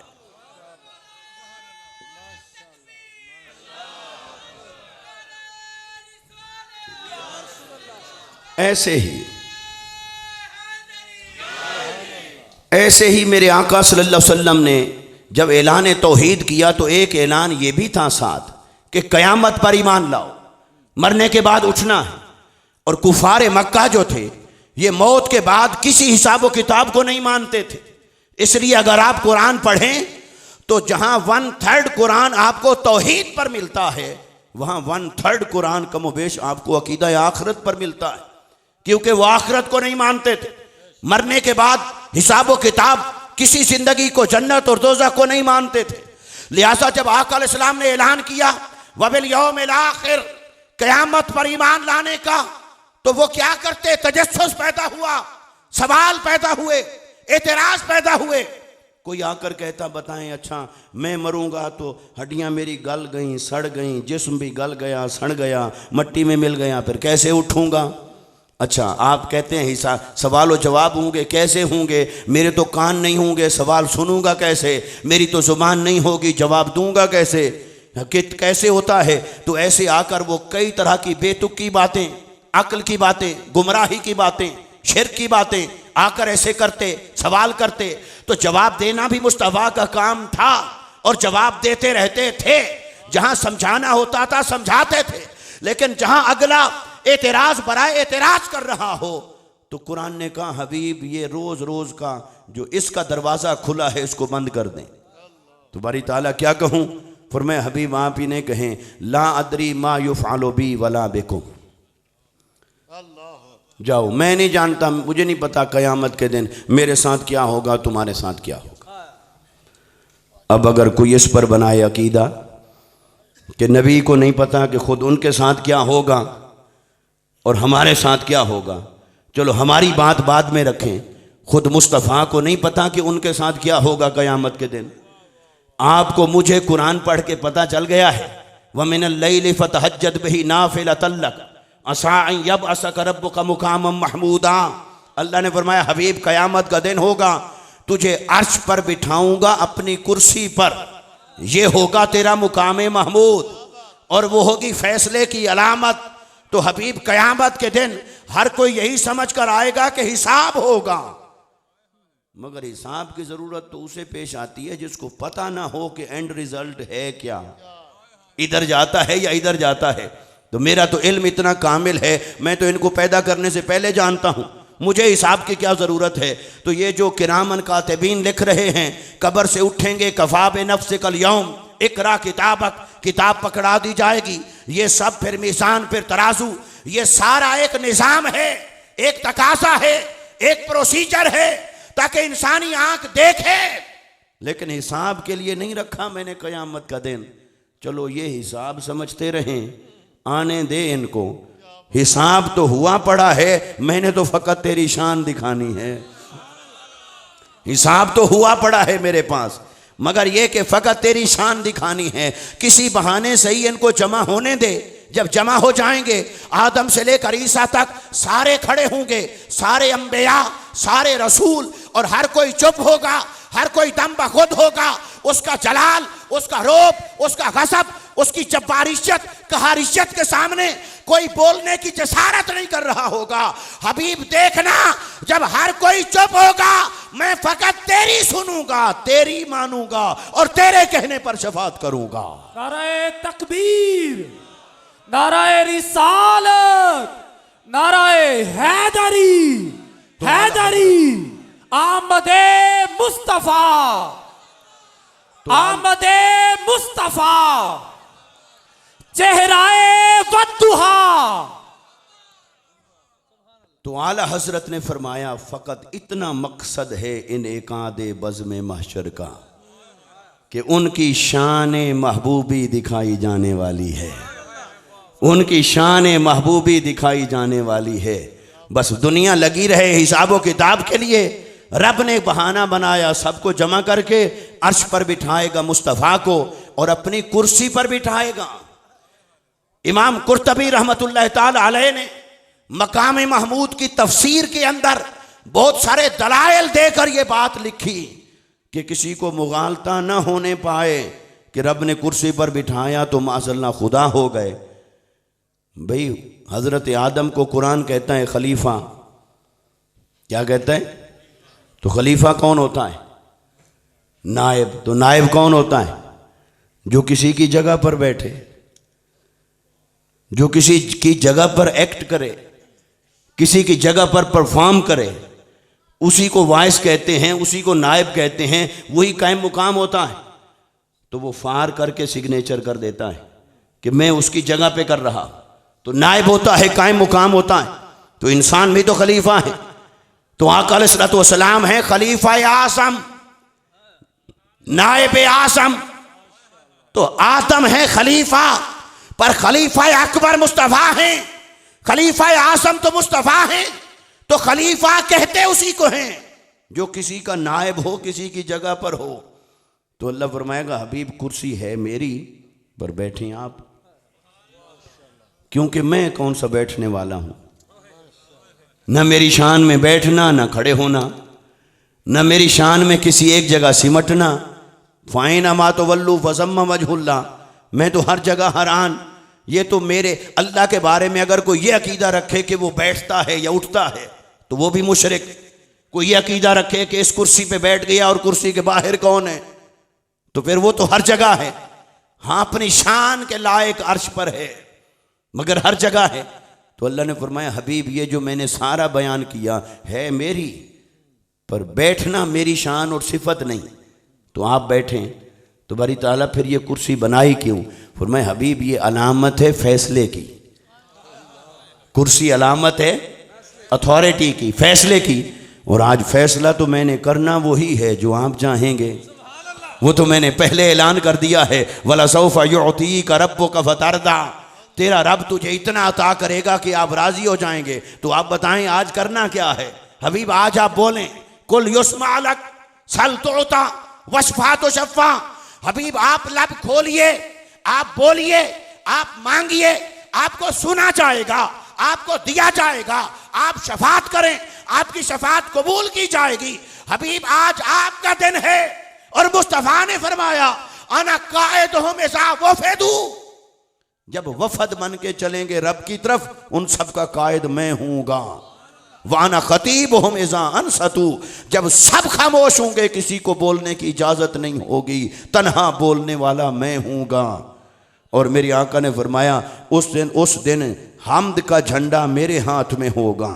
ऐसे ही मेरे आका सल्लल्लाहु अलैहि वसल्लम ने जब ऐलान तौहीद किया तो एक ऐलान ये भी था साथ कि क़यामत पर ईमान लाओ, मरने के बाद उठना है। और कुफार मक्का जो थे ये मौत के बाद किसी हिसाब व किताब को नहीं मानते थे। इसलिए अगर आप कुरान पढ़ें तो जहां 1/3 कुरान आपको तौहीद पर मिलता है, वहां 1/3 कुरान कमोबेश आपको अकीदा आखिरत पर मिलता है, क्योंकि वो आखिरत को नहीं मानते थे। मरने के बाद हिसाब व किताब, किसी जिंदगी को, जन्नत और दोज़ख को नहीं मानते थे। लिहाजा जब आका अलैहिस्सलाम ने ऐलान किया वबिल यौमिल आखिर, क़यामत पर ईमान लाने का, तो वो क्या करते, तजस्सुस पैदा हुआ, सवाल पैदा हुए, एतराज पैदा हुए। कोई आकर कहता बताएं अच्छा मैं मरूंगा तो हड्डियां मेरी गल गई, सड़ गई, जिस्म भी गल गया, सड़ गया, मट्टी में मिल गया, फिर कैसे उठूंगा? अच्छा आप कहते हैं हिसाब सवाल और जवाब होंगे, कैसे होंगे? मेरे तो कान नहीं होंगे, सवाल सुनूंगा कैसे? मेरी तो जुबान नहीं होगी, जवाब दूंगा कैसे? कैसे होता है? तो ऐसे आकर वो कई तरह की बेतुकी बातें, अक्ल की बातें, गुमराही की बातें, शिर्क की बातें आकर ऐसे करते, सवाल करते। तो जवाब देना भी मुस्तफ़ा का काम था और जवाब देते रहते थे। जहां समझाना होता था समझाते थे, लेकिन जहां अगला एतराज बराए एतराज कर रहा हो तो कुरान ने कहा हबीब ये रोज रोज का जो इसका दरवाज़ा खुला है इसको बंद कर दें। तो बारी ताला क्या कहूँ, फरमाया हबीब आप ही ने कहें ला अदरी मा युफ़अलु बी वला बिकुम, जाओ मैं नहीं जानता, मुझे नहीं पता क़यामत के दिन मेरे साथ क्या होगा, तुम्हारे साथ क्या होगा। अब अगर कोई इस पर बनाए अकीदा कि नबी को नहीं पता कि खुद उनके साथ क्या होगा और हमारे साथ क्या होगा, चलो हमारी बात बाद में रखें, खुद मुस्तफ़ा को नहीं पता कि उनके साथ क्या होगा क़यामत के दिन। आपको मुझे कुरान पढ़ के पता चल गया है। वमिनल लैलि फतहज्जद बिही नाफ़िलतन लक असा अन यबअसक रब्बुका मुक़ामम महमूदा। अल्लाह ने फरमाया हबीब क़यामत का दिन होगा, तुझे अर्श पर बिठाऊंगा अपनी कुर्सी पर, ये होगा तेरा मुकाम महमूद और वो होगी फैसले की अलामत। तो हबीब क़यामत के दिन हर कोई यही समझ कर आएगा कि हिसाब होगा, मगर हिसाब की ज़रूरत तो उसे पेश आती है जिसको पता ना हो कि एंड रिजल्ट है क्या, इधर जाता है या इधर जाता है। तो मेरा तो इल्म इतना कामिल है, मैं तो इनको पैदा करने से पहले जानता हूँ, मुझे हिसाब की क्या ज़रूरत है। तो ये जो किरामन कातिबीन लिख रहे हैं कब्र से उठेंगे कफ़ाब नफ्सिकल यौम इकरा किताबक, किताब पकड़ा दी जाएगी, ये सब फिर मीज़ान फिर तराजू, ये सारा एक निज़ाम है, एक तकाज़ा है, एक प्रोसीजर है ताकि इंसानी आंख देखे, लेकिन हिसाब के लिए नहीं रखा मैंने क़यामत का दिन। चलो ये हिसाब समझते रहें, आने दे इनको, हिसाब तो हुआ पड़ा है, मैंने तो फ़कत तेरी शान दिखानी है। हिसाब तो हुआ पड़ा है मेरे पास, मगर ये कि फ़कत तेरी शान दिखानी है। किसी बहाने से ही इनको जमा होने दे, जब जमा हो जाएंगे आदम से लेकर ईसा तक सारे खड़े होंगे, सारे अंबिया, सारे रसूल, और हर कोई चुप होगा, हर कोई दम बखुद होगा। उसका जलाल, उसका रोब, उसका गज़ब, उसकी जब्बारियत, कहारियत के सामने कोई बोलने की जसारत नहीं कर रहा होगा। हबीब देखना, जब हर कोई चुप होगा मैं फ़कत तेरी सुनूंगा, तेरी मानूंगा और तेरे कहने पर शफाअत करूंगा। नाराए तकबीर, नाराए रिसालत, नाराए हैदरी, हैदरी, आमदे मुस्तफा, आमदे मुस्तफा, चेहराए वद्दुहा। तो आला हजरत ने फरमाया फ़कत इतना मकसद है इन एकादे बज़्म महशर का कि उनकी शान महबूबी दिखाई जाने वाली है, उनकी शान महबूबी दिखाई जाने वाली है। बस दुनिया लगी रहे हिसाबो किताब के लिए, रब ने बहाना बनाया, सबको जमा करके अर्श पर बिठाएगा मुस्तफ़ा को और अपनी कुर्सी पर बिठाएगा। इमाम कुर्तबी रहमतुल्लाह ताला अलैह ने मकाम महमूद की तफसीर के अंदर बहुत सारे दलाइल देकर यह बात लिखी कि किसी को मुगालता न होने पाए कि रब ने कुर्सी पर बिठाया तो माज़अल्लाह खुदा हो गए। भाई हज़रत आदम को कुरान कहता है खलीफा, क्या कहता है? तो खलीफा कौन होता है? नायब। तो नायब कौन होता है? जो किसी की जगह पर बैठे, जो किसी की जगह पर एक्ट करे, किसी की जगह पर परफॉर्म करे, उसी को वाइस कहते हैं, उसी को नायब कहते हैं, वही कायम मुकाम होता है। तो वो फार करके सिग्नेचर कर देता है कि मैं उसकी जगह पे कर रहा, तो नायब होता है, कायम मुकाम होता है। तो इंसान भी तो खलीफा है। तो आका अलैहिस्सलातु वस्सलाम है खलीफा आज़म, नायब आज़म। तो आदम है खलीफा, पर खलीफा अकबर मुस्तफ़ा हैं, खलीफा आज़म तो मुस्तफ़ा हैं। तो खलीफा कहते उसी को हैं जो किसी का नायब हो, किसी की जगह पर हो। तो अल्लाह फरमाएगा हबीब कुर्सी है मेरी, पर बैठें आप, क्योंकि मैं कौन सा बैठने वाला हूं। न मेरी शान में बैठना, न खड़े होना, न मेरी शान में किसी एक जगह सिमटना। फ़ाइन अमा तो वल्लू फज़म्मा वजहुल्लाह, मैं तो हर जगह हर आन। ये तो मेरे अल्लाह के बारे में अगर कोई ये अकीदा रखे कि वो बैठता है या उठता है तो वो भी मुशरिक। कोई ये अकीदा रखे कि इस कुर्सी पे बैठ गया और कुर्सी के बाहर कौन है, तो फिर वो तो हर जगह है। हाँ, अपनी शान के लायक अर्श पर है, मगर हर जगह है। तो अल्लाह ने फरमाया हबीब ये जो मैंने सारा बयान किया है मेरी, पर बैठना मेरी शान और सिफत नहीं। तो आप बैठें। तो बारी ताला फिर ये कुर्सी बनाई क्यों? फरमाया हबीब ये अलामत है फैसले की। कुर्सी अलामत है अथॉरिटी की, फैसले की। और आज फैसला तो मैंने करना वही है जो आप चाहेंगे। वो तो मैंने पहले ऐलान कर दिया है, वला सौफा युअतीका रब्बुका फतरदा, तेरा रब तुझे इतना अता करेगा कि आप राजी हो जाएंगे। तो आप बताएं आज करना क्या है? हबीब आज आप बोलें कुल युस्मा लक सल तोता वशफा तो शफा। हबीब आप लब खोलिए, आप बोलिए, आप मांगिए, आपको सुना जाएगा, आपको दिया जाएगा। आप शफात करें, आपकी शफात कबूल की जाएगी। हबीब आज आपका दिन है और मुस्तफा ने फरमाया अना कायदुहुम इज़ा वफदू, जब वफद बन के चलेंगे रब की तरफ उन सब का कायद मैं हूँगा। वाना खतीबुहुम इज़ा अनसतू, जब सब खामोश होंगे किसी को बोलने की इजाज़त नहीं होगी, तन्हा बोलने वाला मैं हूँगा। और मेरे आका ने फरमाया उस दिन हम्द का झंडा मेरे हाथ में होगा,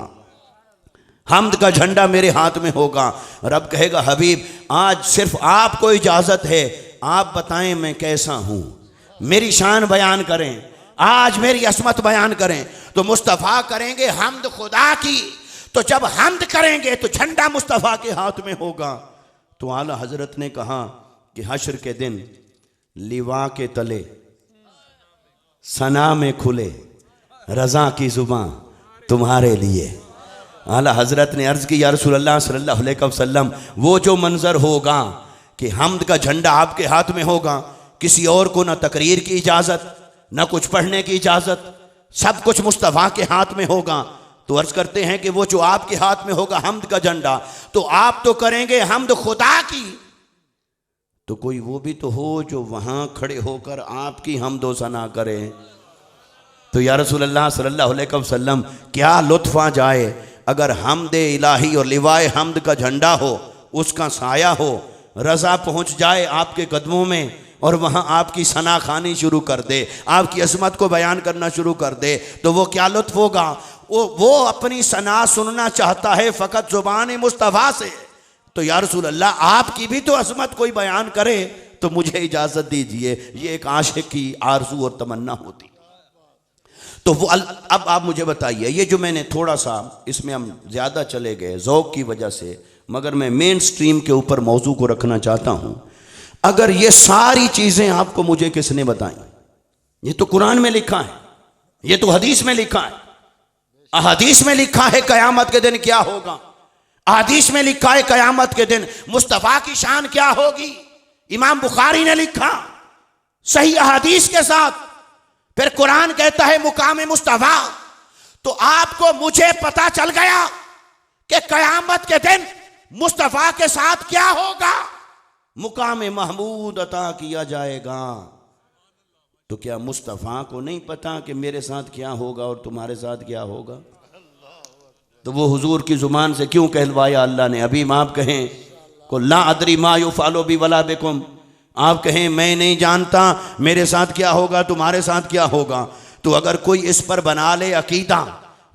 हम्द का झंडा मेरे हाथ में होगा। रब कहेगा हबीब आज सिर्फ आपको इजाज़त है, आप बताएं मैं कैसा हूँ, मेरी शान बयान करें, आज मेरी असमत बयान करें। तो मुस्तफ़ा करेंगे हम्द खुदा की, तो जब हम्द करेंगे तो झंडा मुस्तफ़ा के हाथ में होगा। तो आला हजरत ने कहा कि हश्र के दिन लिवा के तले सना में खुले रज़ा की ज़ुबान तुम्हारे लिए। आला हजरत ने अर्ज़ की या रसूलल्लाह सल्लल्लाहु अलैहि वसल्लम, वो जो मंजर होगा कि हम्द का झंडा आपके हाथ में होगा, किसी और को ना तकरीर की इजाज़त, ना कुछ पढ़ने की इजाज़त, सब कुछ मुस्तफ़ा के हाथ में होगा। तो अर्ज़ करते हैं कि वो जो आपके हाथ में होगा हम्द का झंडा, तो आप तो करेंगे हम्द खुदा की, तो कोई वो भी तो हो जो वहाँ खड़े होकर आपकी हम्दो सना करे। तो या रसूलल्लाह सल्लल्लाहु अलैहि वसल्लम क्या लुत्फ़ आ जाए अगर हम्दे इलाही और लिवाए हम्द का झंडा हो, उसका साया हो, रज़ा पहुँच जाए आपके कदमों में और वहाँ आपकी सना खानी शुरू कर दे, आपकी अज़मत को बयान करना शुरू कर दे, तो वो क्या लुत्फ़ होगा। वो अपनी सना सुनना चाहता है फ़कत ज़ुबान मुस्तफ़ा से। तो या रसूल अल्लाह आपकी भी तो अज़मत कोई बयान करे तो मुझे इजाज़त दीजिए। ये एक आशिक़ की आरज़ू और तमन्ना होती। तो वो अब आप मुझे बताइए, ये जो मैंने थोड़ा सा इसमें हम ज़्यादा चले गए ज़ौक़ की वजह से, मगर मैं मेन स्ट्रीम के ऊपर मौजू को रखना चाहता हूँ। अगर ये सारी चीज़ें आपको मुझे किसने बताई? ये तो कुरान में लिखा है, ये तो हदीस में लिखा है। अहदीस में लिखा है क़यामत के दिन क्या होगा, अहदीस में लिखा है क़यामत के दिन मुस्तफ़ा की शान क्या होगी। इमाम बुखारी ने लिखा सही अहदीस के साथ। फिर कुरान कहता है मुकाम मुस्तफ़ा। तो आपको मुझे पता चल गया कि क़यामत के दिन मुस्तफ़ा के साथ क्या होगा, मुकाम महमूद अता किया जाएगा। तो क्या मुस्तफ़ा को नहीं पता कि मेरे साथ क्या होगा और तुम्हारे साथ क्या होगा? तो वो हुजूर की ज़ुबान से क्यों कहलवाया अल्लाह ने? अभी आप कहें को ला अदरी मा युफ़अलु बी वला बिकुम, आप कहें मैं नहीं जानता मेरे साथ क्या होगा, तुम्हारे साथ क्या होगा। तो अगर कोई इस पर बना ले अकीदा,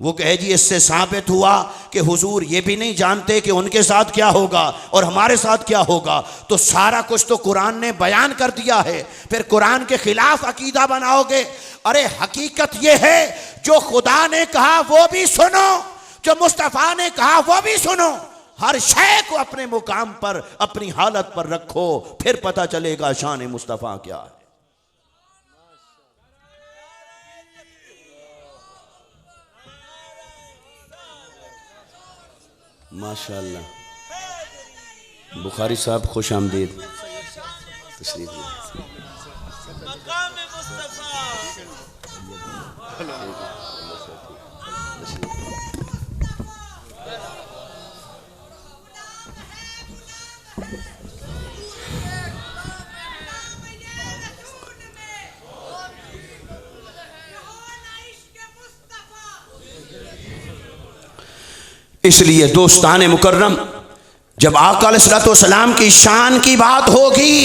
वो कहे जी इससे साबित हुआ कि हुजूर ये भी नहीं जानते कि उनके साथ क्या होगा और हमारे साथ क्या होगा, तो सारा कुछ तो कुरान ने बयान कर दिया है। फिर कुरान के खिलाफ अकीदा बनाओगे? अरे हकीकत ये है जो खुदा ने कहा वो भी सुनो, जो मुस्तफ़ा ने कहा वो भी सुनो। हर शय को अपने मुकाम पर, अपनी हालत पर रखो, फिर पता चलेगा शान मुस्तफ़ा क्या है। माशाअल्लाह, बुखारी साहब खुश आमदीद, तशरीफ मकाम मुस्तफा। इसलिए दोस्तान मुकर्रम, जब आका अलैहिस्सलाम की शान की बात होगी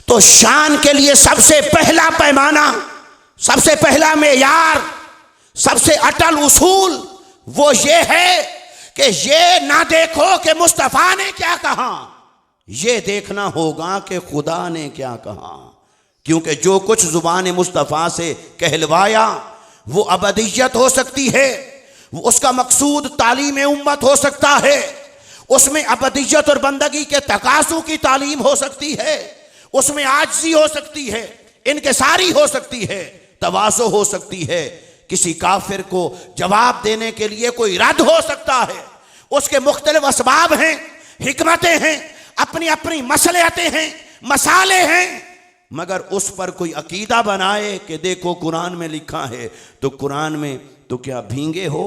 तो शान के लिए सबसे पहला पैमाना, सबसे पहला मेयार, सबसे अटल उसूल वो ये है कि ये ना देखो कि मुस्तफ़ा ने क्या कहा, ये देखना होगा कि खुदा ने क्या कहा। क्योंकि जो कुछ ज़ुबान मुस्तफ़ा से कहलवाया वो अबदियत हो सकती है, वो उसका मकसूद तालीम उम्मत हो सकता है, उसमें अबदियत और बंदगी के तकासु की तालीम हो सकती है, उसमें आजिज़ी हो सकती है, इनकिसारी हो सकती है, तवाज़ो हो सकती है, किसी काफिर को जवाब देने के लिए कोई रद्द हो सकता है, उसके मुख्तलिफ असबाब हैं, हिकमतें हैं, अपनी अपनी मसलियतें हैं, मसाले हैं, मगर उस पर कोई अकीदा बनाए कि देखो कुरान में लिखा है, तो कुरान में तो क्या भींगे हो?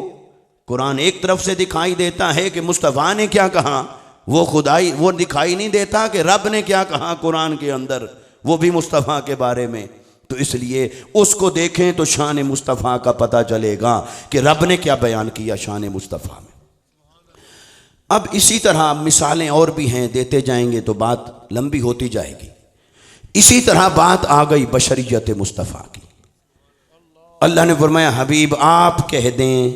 कुरान एक तरफ से दिखाई देता है कि मुस्तफ़ा ने क्या कहा, वो खुदाई वो दिखाई नहीं देता कि रब ने क्या कहा कुरान के अंदर, वो भी मुस्तफ़ा के बारे में। तो इसलिए उसको देखें तो शान मुस्तफ़ा का पता चलेगा कि रब ने क्या बयान किया शान मुस्तफ़ा में। अब इसी तरह मिसालें और भी हैं, देते जाएंगे तो बात लंबी होती जाएगी। इसी तरह बात आ गई बशरियत मुस्तफ़ा की। अल्लाह ने फरमाया हबीब आप कह दें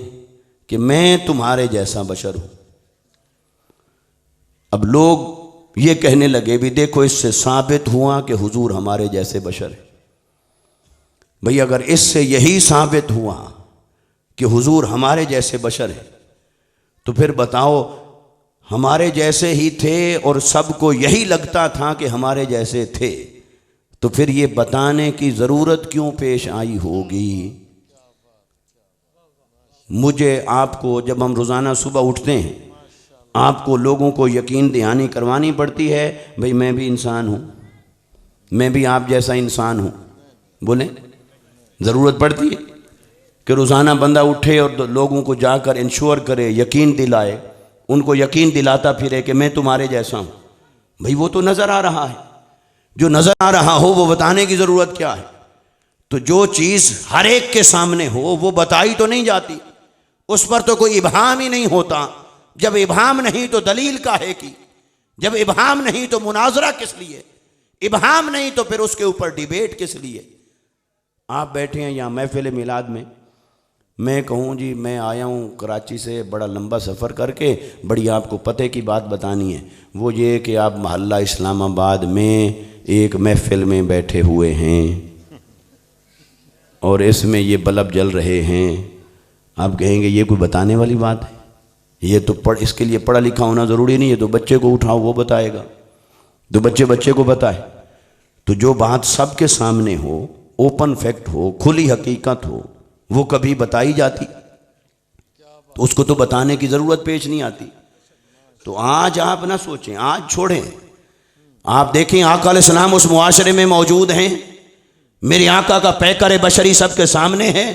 कि मैं तुम्हारे जैसा बशर हूं। अब लोग ये कहने लगे भी देखो इससे साबित हुआ कि हुजूर हमारे जैसे बशर है। भाई अगर इससे यही साबित हुआ कि हुजूर हमारे जैसे बशर है, तो फिर बताओ हमारे जैसे ही थे और सबको यही लगता था कि हमारे जैसे थे, तो फिर ये बताने की ज़रूरत क्यों पेश आई होगी? मुझे आपको, जब हम रोज़ाना सुबह उठते हैं, आपको लोगों को यकीन दहानी करवानी पड़ती है भाई मैं भी इंसान हूँ, मैं भी आप जैसा इंसान हूँ। बोले ज़रूरत पड़ती है कि रोज़ाना बंदा उठे और लोगों को जाकर इंश्योर करे, यकीन दिलाए, उनको यकीन दिलाता फिरे कि मैं तुम्हारे जैसा हूँ। भाई वो तो नज़र आ रहा है, जो नज़र आ रहा हो वो बताने की ज़रूरत क्या है? तो जो चीज़ हर एक के सामने हो वो बताई तो नहीं जाती, उस पर तो कोई इबहाम ही नहीं होता। जब इबहाम नहीं तो दलील काहे की? जब इबहाम नहीं तो मुनाजरा किस लिए? इबहाम नहीं तो फिर उसके ऊपर डिबेट किस लिए? आप बैठे हैं यहाँ महफिल मिलाद में, मैं कहूँ जी मैं आया हूँ कराची से बड़ा लंबा सफ़र करके, बड़ी आपको पते की बात बतानी है, वो ये कि आप मोहल्ला इस्लामाबाद में एक महफिल में बैठे हुए हैं और इसमें ये बल्ब जल रहे हैं। आप कहेंगे ये कोई बताने वाली बात है? ये तो इसके लिए पढ़ा लिखा होना ज़रूरी नहीं है, तो बच्चे को उठाओ वो बताएगा, तो बच्चे को बताए। तो जो बात सबके सामने हो, ओपन फैक्ट हो, खुली हकीकत हो, वो कभी बताई जाती? तो उसको तो बताने की ज़रूरत पेश नहीं आती। तो आज आप ना सोचें, आज छोड़ें, आप देखें आका अलैहिस्सलाम उस मुआशरे में मौजूद हैं, मेरे आका का पैकर बशरी सबके सामने है,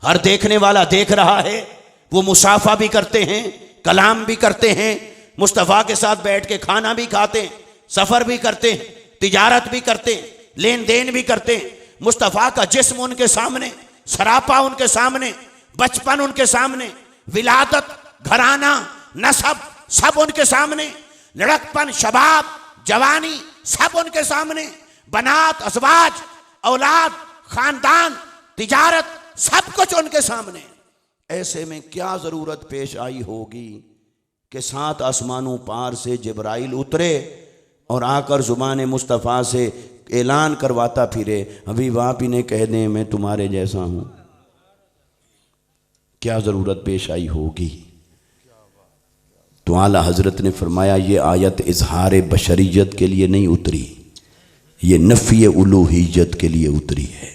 हर देखने वाला देख रहा है, वो मुसाफा भी करते हैं, कलाम भी करते हैं, मुस्तफ़ा के साथ बैठ के खाना भी खाते हैं, सफ़र भी करते हैं, तिजारत भी करते हैं, लेन देन भी करते हैं। मुस्तफ़ा का जिस्म उनके सामने, सरापा उनके सामने, बचपन उनके सामने, विलादत, घराना, नसब सब उनके सामने, लड़कपन, शबाब, जवानी सब उनके सामने, बनात, अज़वाज, औलाद, ख़ानदान, तिजारत सब कुछ उनके सामने। ऐसे में क्या ज़रूरत पेश आई होगी कि 7 आसमानों पार से जिब्राइल उतरे और आकर ज़ुबान मुस्तफ़ा से ऐलान करवाता फिरे हबीब आप इन्हें कह दें मैं तुम्हारे जैसा हूँ? क्या ज़रूरत पेश आई होगी? तो आला हज़रत ने फरमाया ये आयत इजहार बशरियत के लिए नहीं उतरी, ये नफ़ी उलूहियत के लिए उतरी है।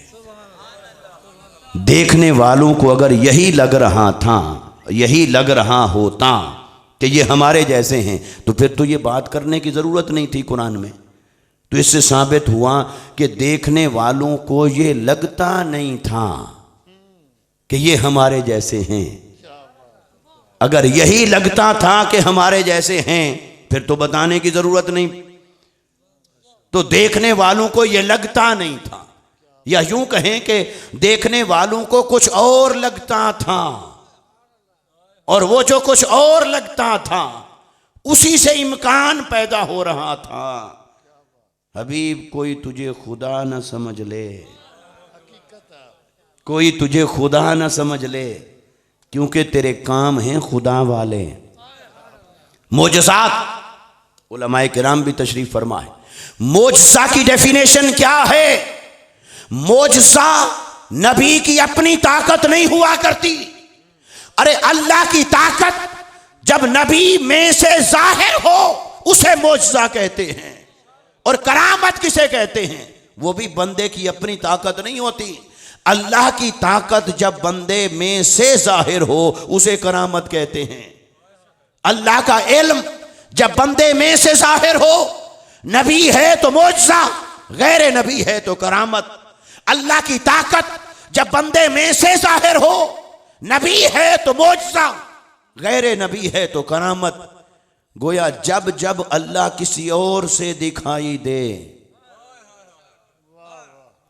देखने वालों को अगर यही लग रहा था, यही लग रहा होता कि ये हमारे जैसे हैं, तो फिर तो ये बात करने की ज़रूरत नहीं थी कुरान में। तो इससे साबित हुआ कि देखने वालों को ये लगता नहीं था कि ये हमारे जैसे हैं। अगर यही लगता था कि हमारे जैसे हैं, फिर तो बताने की ज़रूरत नहीं। तो देखने वालों को ये लगता नहीं था, या यूं कहें कि देखने वालों को कुछ और लगता था, और वो जो कुछ और लगता था उसी से इम्कान पैदा हो रहा था। हबीब कोई तुझे खुदा न समझ ले, कोई तुझे खुदा न समझ ले, क्योंकि तेरे काम हैं खुदा वाले। मोजज़ात, उलमाए किराम भी तशरीफ फरमा है। मोजज़ा की डेफिनेशन क्या है? मोजज़ा नबी की अपनी ताकत नहीं हुआ करती। अरे अल्लाह की ताकत जब नबी में से जाहिर हो उसे मोजज़ा कहते हैं। और करामत किसे कहते हैं? वो भी बंदे की अपनी ताकत नहीं होती। अल्लाह की ताकत जब बंदे में से जाहिर हो उसे करामत कहते हैं। अल्लाह का इल्म जब बंदे में से जाहिर हो, नबी है तो मोजज़ा, गैर नबी है तो करामत। अल्लाह की ताकत जब बंदे में से जाहिर हो, नबी है तो मोजज़ा, गैर नबी है तो करामत। गोया जब जब अल्लाह किसी और से दिखाई दे,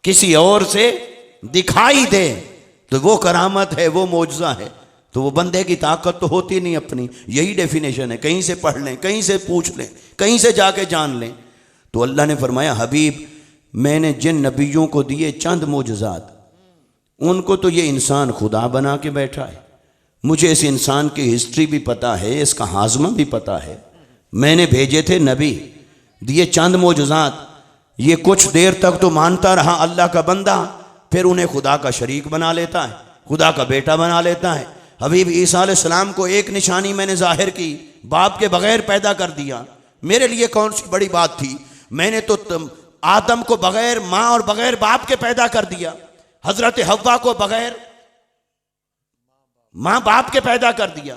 किसी और से दिखाई दे, तो वो करामत है, वो मोजज़ा है। तो वो बंदे की ताकत तो होती नहीं अपनी। यही डेफिनेशन है, कहीं से पढ़ लें, कहीं से पूछ लें, कहीं से जाके जान लें। तो अल्लाह ने फरमाया, हबीब मैंने जिन नबियों को दिए चंद मोजज़ात, उनको तो ये इंसान खुदा बना के बैठा है। मुझे इस इंसान की हिस्ट्री भी पता है, इसका हाजमा भी पता है। मैंने भेजे थे नबी, दिए चंद मोजज़ात। ये कुछ देर तक तो मानता रहा अल्लाह का बंदा, फिर उन्हें खुदा का शरीक बना लेता है, खुदा का बेटा बना लेता है। हबीब ईसा अलैहिस्सलाम को एक निशानी मैंने जाहिर की, बाप के बगैर पैदा कर दिया। मेरे लिए कौन सी बड़ी बात थी, मैंने तो आदम को बगैर माँ और बगैर बाप के पैदा कर दिया, हजरत हव्वा को बगैर माँ बाप के पैदा कर दिया,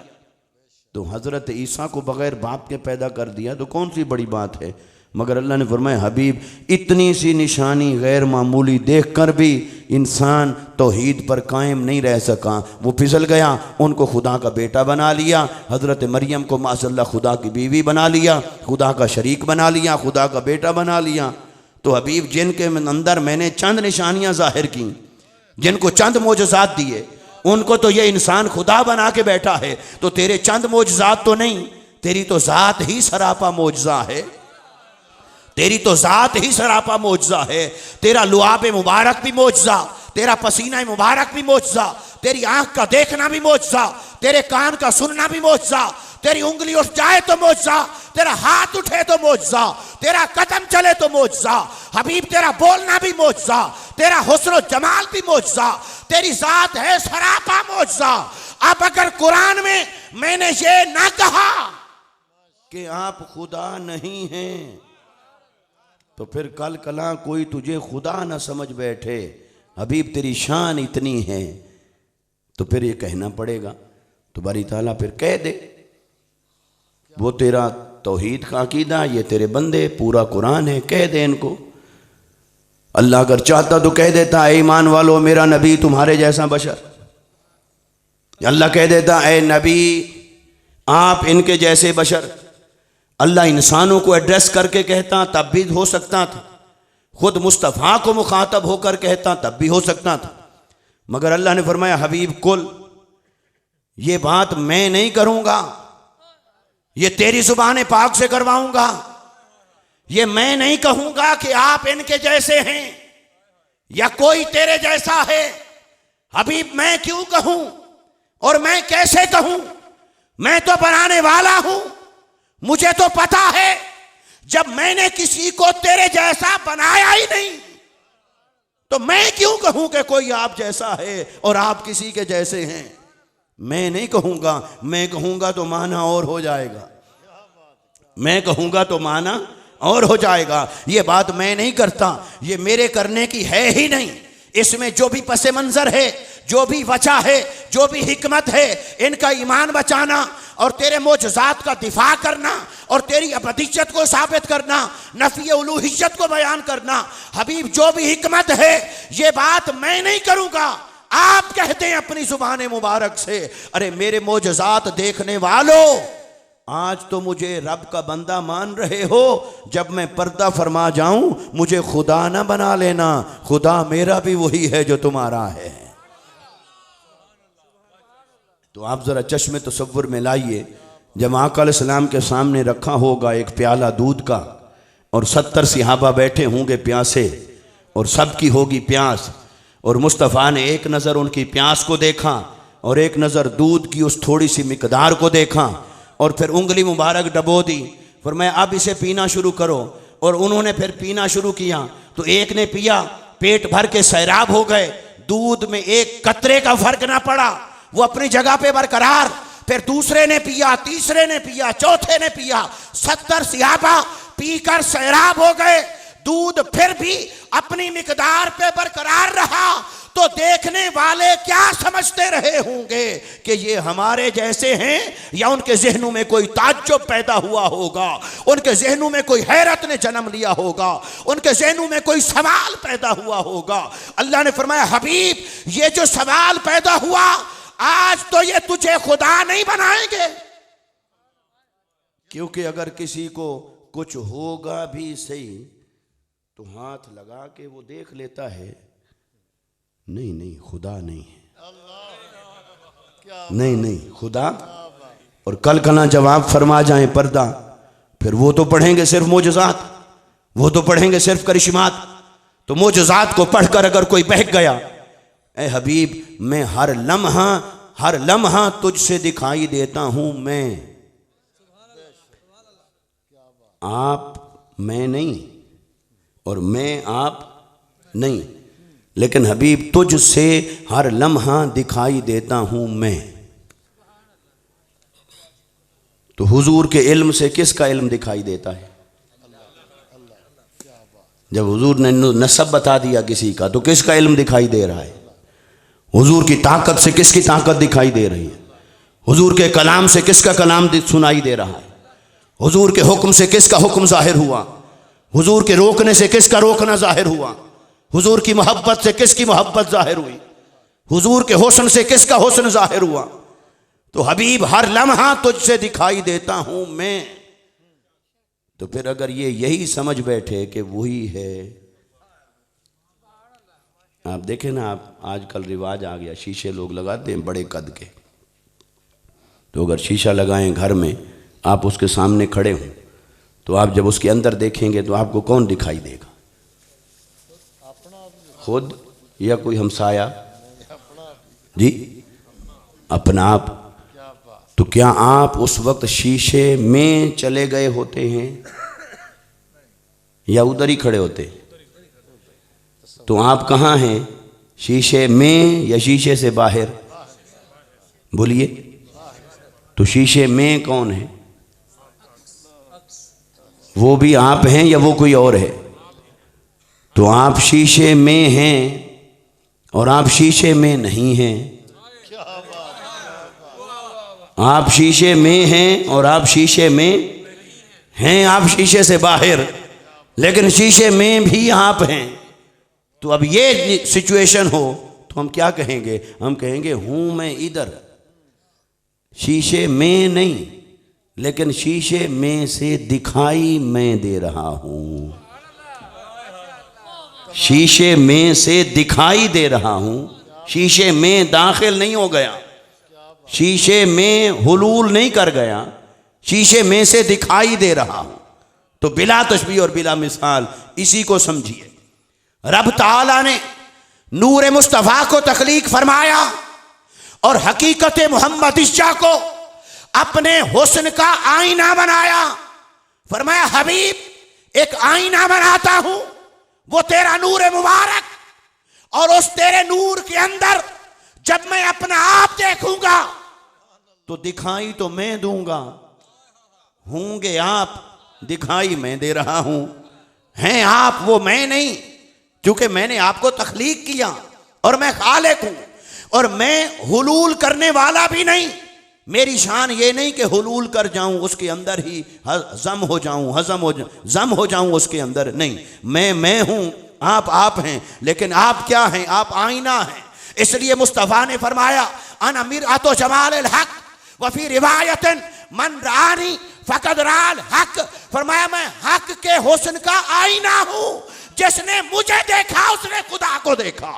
तो हजरत ईसा को बगैर बाप के पैदा कर दिया, तो कौन सी बड़ी बात है। मगर अल्लाह ने फरमाया, हबीब इतनी सी निशानी गैर मामूली देखकर भी इंसान तौहीद पर कायम नहीं रह सका, वो फिसल गया, उनको खुदा का बेटा बना लिया। हज़रत मरियम को माशअल्लाह खुदा की बीवी बना लिया, खुदा का शरीक बना लिया, खुदा का बेटा बना लिया। तो हबीब जिनके अंदर मैंने चंद निशानियाँ ज़ाहिर की, जिनको चंद मोजज़ात दिए, उनको तो ये इंसान खुदा बना के बैठा है। तो तेरे चंद मोजज़ात तो नहीं, तेरी तो ज़ात ही सरापा मोजज़ा है, तेरी तो ज़ात ही सरापा मोजज़ा है। तेरा लुआब मुबारक भी मोजज़ा, तेरा पसीना मुबारक भी मोजज़ा, तेरी आंख का देखना भी मोजज़ा, तेरे कान का सुनना भी मोजज़ा, तेरी उंगली उठ जाए तो मोजज़ा, तेरा हाथ उठे तो मोजज़ा, तेरा कदम चले तो मोजज़ा। हबीब तेरा बोलना भी मोजज़ा, तेरा हुस्न जमाल भी मोजज़ा, तेरी ज़ात है सरापा मोजज़ा। अब अगर कुरान में मैंने ये ना कहा कि आप खुदा नहीं हैं, तो फिर कल कला कोई तुझे खुदा ना समझ बैठे। हबीब तेरी शान इतनी है, तो फिर ये कहना पड़ेगा। तो बारी ताला फिर कह दे, वो तेरा तौहीद का अकीदा, ये तेरे बंदे, पूरा कुरान है, कह दे इनको। अल्लाह अगर चाहता तो कह देता, ऐ ईमान वालो मेरा नबी तुम्हारे जैसा बशर। अल्लाह कह देता, ऐ नबी आप इनके जैसे बशर। अल्लाह इंसानों को एड्रेस करके कहता तब भी हो सकता था, खुद मुस्तफ़ा को मुखातब होकर कहता तब भी हो सकता था। मगर अल्लाह ने फरमाया, हबीब कुल ये बात मैं नहीं करूंगा, ये तेरी जुबान पाक से करवाऊंगा। ये मैं नहीं कहूंगा कि आप इनके जैसे हैं या कोई तेरे जैसा है। हबीब मैं क्यों कहूं और मैं कैसे कहूं? मैं तो बनाने वाला हूं। मुझे तो पता है जब मैंने किसी को तेरे जैसा बनाया ही नहीं, तो मैं क्यों कहूं कि कोई आप जैसा है और आप किसी के जैसे हैं। मैं नहीं कहूंगा, मैं कहूंगा तो माना और हो जाएगा, मैं कहूंगा तो माना और हो जाएगा। ये बात मैं नहीं करता, ये मेरे करने की है ही नहीं। इसमें जो भी पसे मंजर है, जो भी वजह है, जो भी हिकमत है, इनका ईमान बचाना और तेरे मोजज़ात का दिफा करना और तेरी अबदियत को साबित करना, नफी उलूहियत को बयान करना। हबीब जो भी हिकमत है, ये बात मैं नहीं करूंगा, आप कहते हैं अपनी जुबान मुबारक से। अरे मेरे मोजज़ात देखने वालों, आज तो मुझे रब का बंदा मान रहे हो, जब मैं पर्दा फरमा जाऊं मुझे खुदा ना बना लेना। खुदा मेरा भी वही है जो तुम्हारा है। तो आप जरा चश्मे तसव्वुर में लाइए, जब आका अलैहिस्सलाम के सामने रखा होगा एक प्याला दूध का और 70 सहाबा बैठे होंगे प्यासे और सबकी होगी प्यास, और मुस्तफ़ा ने एक नज़र उनकी प्यास को देखा और एक नज़र दूध की उस थोड़ी सी मिकदार को देखा और फिर उंगली मुबारक डबो दी, फरमाया अब इसे पीना शुरू करो। और उन्होंने फिर पीना शुरू किया, तो एक ने पिया, पेट भर के सैराब हो गए, दूध में एक कतरे का फर्क ना पड़ा, वो अपनी जगह पे बरकरार। फिर दूसरे ने पिया, तीसरे ने पिया, चौथे ने पिया, 70 सहाबा पीकर सैराब हो गए, दूध फिर भी अपनी मिकदार पे बरकरार रहा। तो देखने वाले क्या समझते रहे होंगे कि ये हमारे जैसे हैं, या उनके जहनों में कोई ताज्जुब पैदा हुआ होगा, उनके जहनों में कोई हैरत ने जन्म लिया होगा, उनके जहनों में कोई सवाल पैदा हुआ होगा। अल्लाह ने फरमाया हबीब ये जो सवाल पैदा हुआ, आज तो ये तुझे खुदा नहीं बनाएंगे, क्योंकि अगर किसी को कुछ होगा भी सही तो हाथ लगा के वो देख लेता है, नहीं नहीं खुदा नहीं है, नहीं नहीं खुदा, और कल कना जवाब फरमा जाए पर्दा, फिर वो तो पढ़ेंगे सिर्फ मोजज़ात, वो तो पढ़ेंगे सिर्फ करिश्मात। तो मोजज़ात को पढ़कर अगर कोई बहक गया, ए हबीब मैं हर लम्हा तुझसे दिखाई देता हूं, मैं आप मैं नहीं और मैं आप नहीं, लेकिन हबीब तुझसे हर लम्हा दिखाई देता हूं मैं। तो हुजूर के इल्म से किसका इल्म दिखाई देता है? जब हुजूर ने नसब बता दिया किसी का, तो किसका इल्म दिखाई दे रहा है? हुजूर की ताकत से किसकी ताकत दिखाई दे रही है? हुजूर के कलाम से किसका कलाम सुनाई दे रहा है? हुजूर के हुक्म से किसका हुक्म जाहिर हुआ? हुजूर के रोकने से किसका रोकना जाहिर हुआ? हुजूर की मोहब्बत से किसकी मोहब्बत जाहिर हुई? हुजूर के हुस्न से किसका हुस्न जाहिर हुआ? तो हबीब हर लम्हा तुझसे दिखाई देता हूं मैं। तो फिर अगर ये यही समझ बैठे कि वही है, आप देखें ना, आप आजकल रिवाज आ गया, शीशे लोग लगाते हैं बड़े कद के, तो अगर शीशा लगाएं घर में, आप उसके सामने खड़े हों, तो आप जब उसके अंदर देखेंगे तो आपको कौन दिखाई देगा? खुद या कोई हमसाया? जी अपना आप। तो क्या आप उस वक्त शीशे में चले गए होते हैं या उधर ही खड़े होते? तो आप कहाँ हैं, शीशे में या शीशे से बाहर? बोलिए, तो शीशे में कौन है? वो भी आप हैं या वो कोई और है? तो आप शीशे में हैं और आप शीशे में नहीं हैं। आप शीशे में हैं और आप शीशे में हैं, आप शीशे से बाहर, लेकिन शीशे में भी आप हैं। तो अब ये सिचुएशन हो तो हम क्या कहेंगे? हम कहेंगे हूं मैं इधर, शीशे में नहीं, लेकिन शीशे में से दिखाई मैं दे रहा हूं, शीशे में से दिखाई दे रहा हूं, शीशे में दाखिल नहीं हो गया, शीशे में हुलूल नहीं कर गया, शीशे में से दिखाई दे रहा हूं। तो बिला तशबीह और बिला मिसाल इसी को समझिए। रब ताला ने नूर मुस्तफ़ा को तख्लीक फरमाया और हकीकत मोहम्मदिया को अपने हुस्न का आईना बनाया। फरमाया हबीब एक आईना बनाता हूं, वो तेरा नूर मुबारक, और उस तेरे नूर के अंदर जब मैं अपना आप देखूंगा तो दिखाई तो मैं दूंगा, होंगे आप, दिखाई मैं दे रहा हूं, हैं आप, वो मैं नहीं, क्योंकि मैंने आपको तख्लीक किया और मैं खालिक हूं, और मैं हुलूल करने वाला भी नहीं। मेरी शान ये नहीं कि हुलूल कर जाऊं, उसके अंदर ही जम हो जाऊं, जम हो जाऊं उसके अंदर, नहीं। मैं हूं, आप हैं, लेकिन आप क्या हैं? आप आईना हैं। इसलिए मुस्तफ़ा ने फरमाया अना मिरअतु जमालिल हक व फी रिवायतिन मन रानी फकद राल हक। फरमाया मैं हक के हुस्न का आईना हूं, जिसने मुझे देखा उसने खुदा को देखा।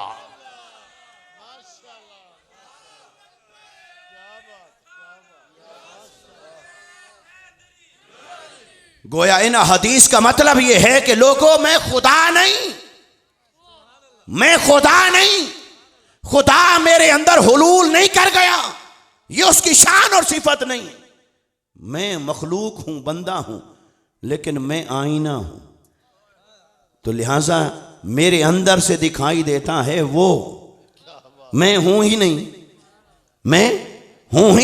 गोया इन हदीस का मतलब यह है कि लोगों, मैं खुदा नहीं, खुदा मेरे अंदर हुलूल नहीं कर गया, ये उसकी शान और सिफत नहीं। मैं मखलूक हूं, बंदा हूं, लेकिन मैं आईना हूं। तो लिहाजा मेरे अंदर से दिखाई देता है वो, मैं हूं ही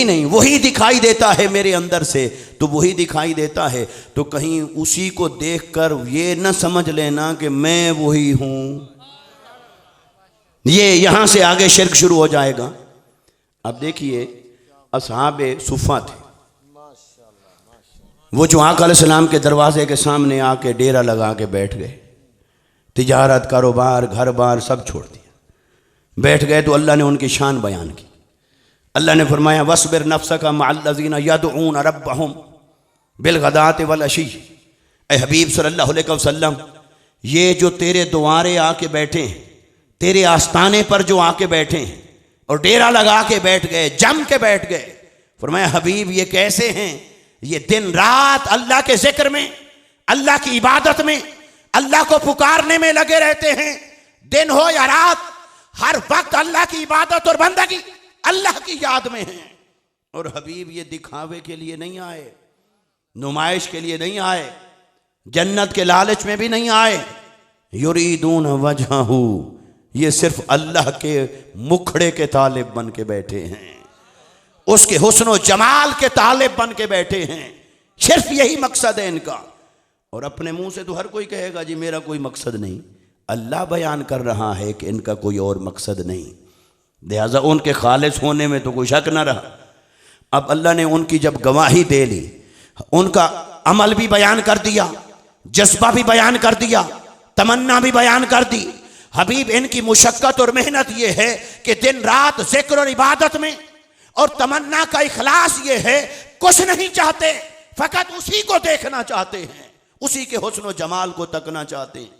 नहीं, वही दिखाई देता है मेरे अंदर से। तो वही दिखाई देता है, तो कहीं उसी को देखकर ये न समझ लेना कि मैं वही हूं। ये यहां से आगे शिरक शुरू हो जाएगा। अब देखिए, असहाबे सुफ़ा थे, वो जो आका अलैहिस्सलाम के दरवाजे के सामने आके डेरा लगा के बैठ गए, तिजारत, कारोबार, घर बार सब छोड़ दिया, बैठ गए। तो अल्लाह ने उनकी शान बयान की। अल्लाह ने फरमाया वस्बिर नफ्सका मअल्लज़ीना यदऊन रब्बहुम बिलगदाति वल अशी। ए हबीब सल्लल्लाहु अलैहि वसल्लम, ये जो तेरे द्वारे आके बैठे हैं, तेरे आस्थाने पर जो आके बैठे हैं और डेरा लगा के बैठ गए, जम के बैठ गए, फरमाया हबीब ये कैसे हैं? ये दिन रात अल्लाह के जिक्र में, अल्लाह की इबादत में, अल्लाह को पुकारने में लगे रहते हैं। दिन हो या रात, हर वक्त अल्लाह की इबादत और बंदगी, अल्लाह की याद में है। और हबीब ये दिखावे के लिए नहीं आए, नुमाइश के लिए नहीं आए, जन्नत के लालच में भी नहीं आए। युरीदून वजहहू, ये सिर्फ अल्लाह के मुखड़े के तालिब बन के बैठे हैं, उसके हुस्न जमाल के तालिब बन के बैठे हैं। सिर्फ यही मकसद है इनका। और अपने मुंह से तो हर कोई कहेगा जी मेरा कोई मकसद नहीं, अल्लाह बयान कर रहा है कि इनका कोई और मकसद नहीं, लिहाजा उनके खालिस होने में तो कोई शक न रहा। अब अल्लाह ने उनकी जब गवाही दे ली, उनका अमल भी बयान कर दिया, जज्बा भी बयान कर दिया, तमन्ना भी बयान कर दी। हबीब इनकी मुशक्कत और मेहनत ये है कि दिन रात जिक्र और इबादत में, और तमन्ना का इखलास ये है कुछ नहीं चाहते, फकत उसी को देखना चाहते हैं, उसी के हुस्न और जमाल को तकना चाहते हैं।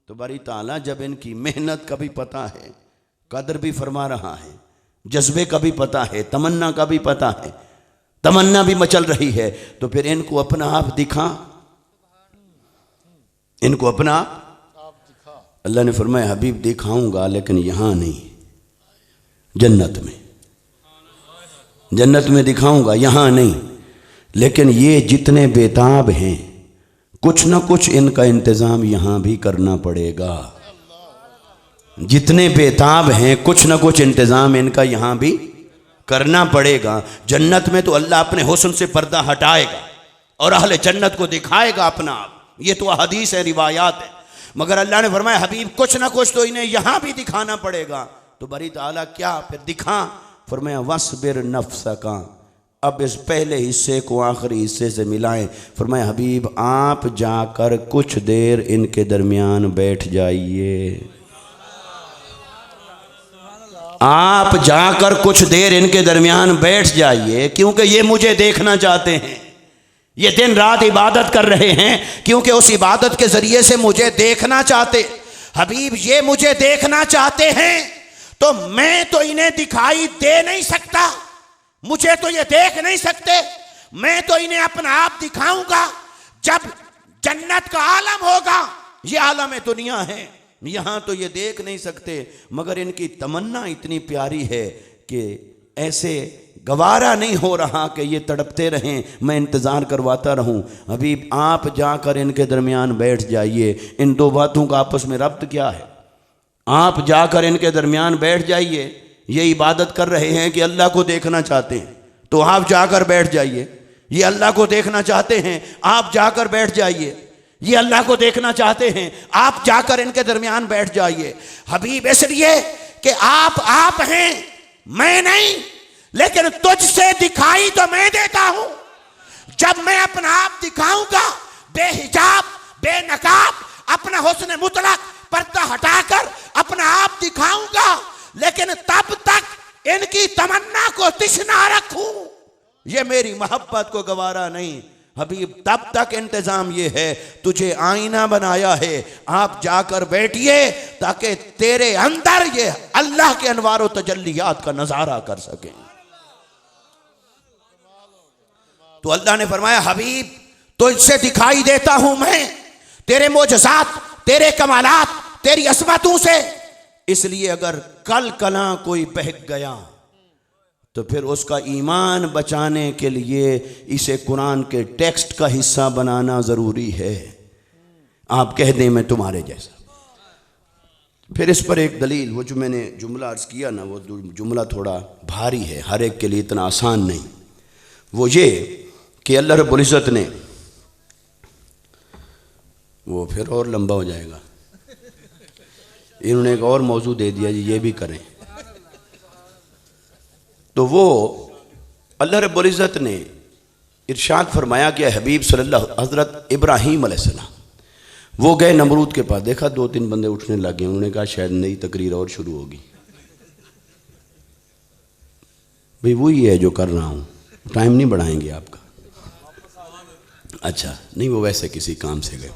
तो बारी ताला जब इनकी मेहनत का भी पता है, कदर भी फरमा रहा है, जज्बे का भी पता है, तमन्ना का भी पता है, तमन्ना भी मचल रही है, तो फिर इनको अपना आप दिखा, इनको अपना अल्लाह ने फरमाया हबीब दिखाऊंगा, लेकिन यहां नहीं, जन्नत में, जन्नत में दिखाऊंगा, यहां नहीं। लेकिन ये जितने बेताब हैं, कुछ ना कुछ इनका इंतजाम यहां भी करना पड़ेगा। जितने बेताब हैं, कुछ ना कुछ इंतजाम इनका यहां भी करना पड़ेगा। जन्नत में तो अल्लाह अपने हुस्न से पर्दा हटाएगा और अहले जन्नत को दिखाएगा अपना आप। ये तो हदीस है, रिवायात है। मगर अल्लाह ने फरमाया हबीब कुछ ना कुछ तो इन्हें यहां भी दिखाना पड़ेगा। तो बरी ताला क्या फिर दिखा? फरमाया वस्बिर नफ्सका। अब इस पहले हिस्से को आखिरी हिस्से से मिलाएं। फरमाया हबीब आप जाकर कुछ देर इनके दरमियान बैठ जाइए, आप जाकर कुछ देर इनके दरमियान बैठ जाइए, क्योंकि ये मुझे देखना चाहते हैं, ये दिन रात इबादत कर रहे हैं, क्योंकि उस इबादत के जरिए से मुझे देखना चाहते। हबीब ये मुझे देखना चाहते हैं, तो मैं तो इन्हें दिखाई दे नहीं सकता, मुझे तो ये देख नहीं सकते, मैं तो इन्हें अपना आप दिखाऊंगा जब जन्नत का आलम होगा। ये आलम दुनिया है, यहां तो ये देख नहीं सकते। मगर इनकी तमन्ना इतनी प्यारी है कि ऐसे गवारा नहीं हो रहा कि ये तड़पते रहें, मैं इंतज़ार करवाता रहूं। हबीब आप जाकर इनके दरमियान बैठ जाइए। इन दो बातों का आपस में रब्त क्या है? आप जाकर इनके दरमियान बैठ जाइए, ये इबादत कर रहे हैं कि अल्लाह को देखना चाहते हैं, तो आप जाकर बैठ जाइए। ये अल्लाह को देखना चाहते हैं, आप जाकर बैठ जाइए। ये अल्लाह को देखना चाहते हैं, आप जाकर इनके दरमियान बैठ जाइए। हबीब इसलिए कि आप हैं, मैं नहीं, लेकिन तुझसे दिखाई तो मैं देता हूं। जब मैं अपना आप दिखाऊंगा बेहिजाब बेनकाब, अपना हुस्न मुतलक पर्दा हटाकर अपना आप दिखाऊंगा, लेकिन तब तक इनकी तमन्ना को तिश्ना रखूं, ये मेरी मोहब्बत को गवारा नहीं। हबीब तब तक इंतजाम ये है, तुझे आईना बनाया है, आप जाकर बैठिए ताकि तेरे अंदर ये अल्लाह के अनवार व तजल्लियात का नजारा कर सकें। तो अल्लाह ने फरमाया हबीब तुझसे दिखाई देता हूं मैं, तेरे मोजज़ात, तेरे कमालात, तेरी असमतों से। इसलिए अगर कल कला कोई बहक गया तो फिर उसका ईमान बचाने के लिए इसे कुरान के टेक्स्ट का हिस्सा बनाना ज़रूरी है। आप कह दें मैं तुम्हारे जैसा। फिर इस पर एक दलील, वो जो मैंने जुमला अर्ज़ किया ना, वो जुमला थोड़ा भारी है, हर एक के लिए इतना आसान नहीं। वो ये कि अल्लाह रब्बुल इज़्ज़त ने, वो फिर और लंबा हो जाएगा, इन्होंने एक और मौजू दे दिया जी, ये भी करें। तो वो अल्लाह रब्बुल इज़्ज़त ने इरशाद फरमाया कि हबीब सल्लल्लाहु हज़रत इब्राहीम अलैहिस्सलाम वो गए नमरूद के पास, देखा 2-3 बंदे उठने लगे, उन्होंने कहा शायद नई तकरीर और शुरू होगी। भाई वही है जो कर रहा हूँ, टाइम नहीं बढ़ाएंगे आपका। अच्छा नहीं, वो वैसे किसी काम से गए,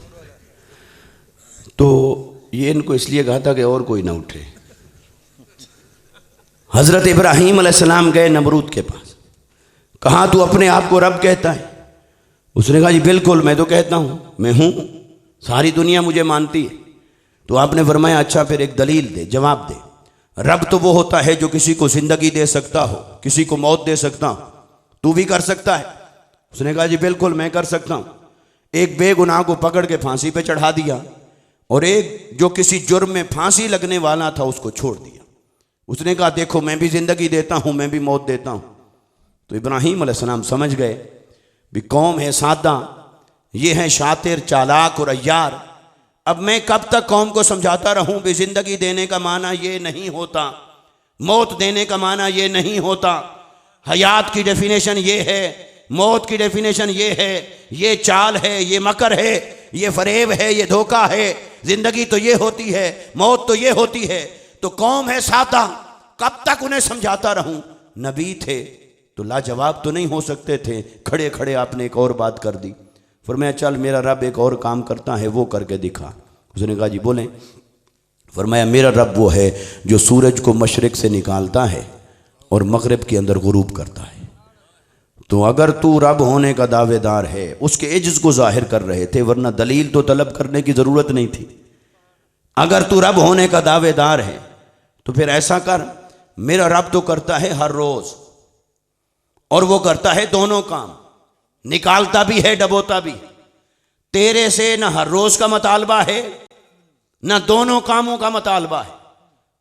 तो ये इनको इसलिए कहा था कि और कोई ना उठे। हज़रत इब्राहीम अलैहिस्सलाम गए नमरूद के पास, कहा तू अपने आप को रब कहता है? उसने कहा जी बिल्कुल, मैं तो कहता हूँ, मैं हूँ, सारी दुनिया मुझे मानती है। तो आपने फरमाया अच्छा फिर एक दलील दे, जवाब दे। रब तो वो होता है जो किसी को ज़िंदगी दे सकता हो, किसी को मौत दे सकता हो, तू भी कर सकता है? उसने कहा जी बिल्कुल मैं कर सकता हूँ। एक बेगुनाह को पकड़ के फांसी पे चढ़ा दिया और एक जो किसी जुर्म में फांसी लगने वाला था उसको छोड़ दिया। उसने कहा देखो मैं भी ज़िंदगी देता हूँ, मैं भी मौत देता हूँ। तो इब्राहीम अलैहिस्सलाम समझ गए भी कौम है सादा, ये है शातिर चालाक और अय्यार। अब मैं कब तक कौम को समझाता रहूं भी ज़िंदगी देने का माना ये नहीं होता, मौत देने का माना ये नहीं होता, हयात की डेफिनेशन ये है, मौत की डेफिनेशन ये है, ये चाल है, ये मकर है, ये फरेब है, ये धोखा है, ज़िंदगी तो ये होती है, मौत तो ये होती है। तो कौम है सादा, कब तक उन्हें समझाता रहूं? नबी थे तो लाजवाब तो नहीं हो सकते थे, खड़े खड़े आपने एक और बात कर दी। फरमाया चल मेरा रब एक और काम करता है, वो करके दिखा। उसने कहा जी बोलें। फरमाया मेरा रब वो है जो सूरज को मशरिक से निकालता है और मगरिब के अंदर गुरूब करता है। तो अगर तू रब होने का दावेदार है, उसके इज्ज़ को जाहिर कर रहे थे, वरना दलील तो तलब करने की ज़रूरत नहीं थी। अगर तू रब होने का दावेदार है तो फिर ऐसा कर, मेरा रब तो करता है हर रोज़, और वो करता है दोनों काम, निकालता भी है डबोता भी। तेरे से न हर रोज का मुतालबा है न दोनों कामों का मुतालबा है।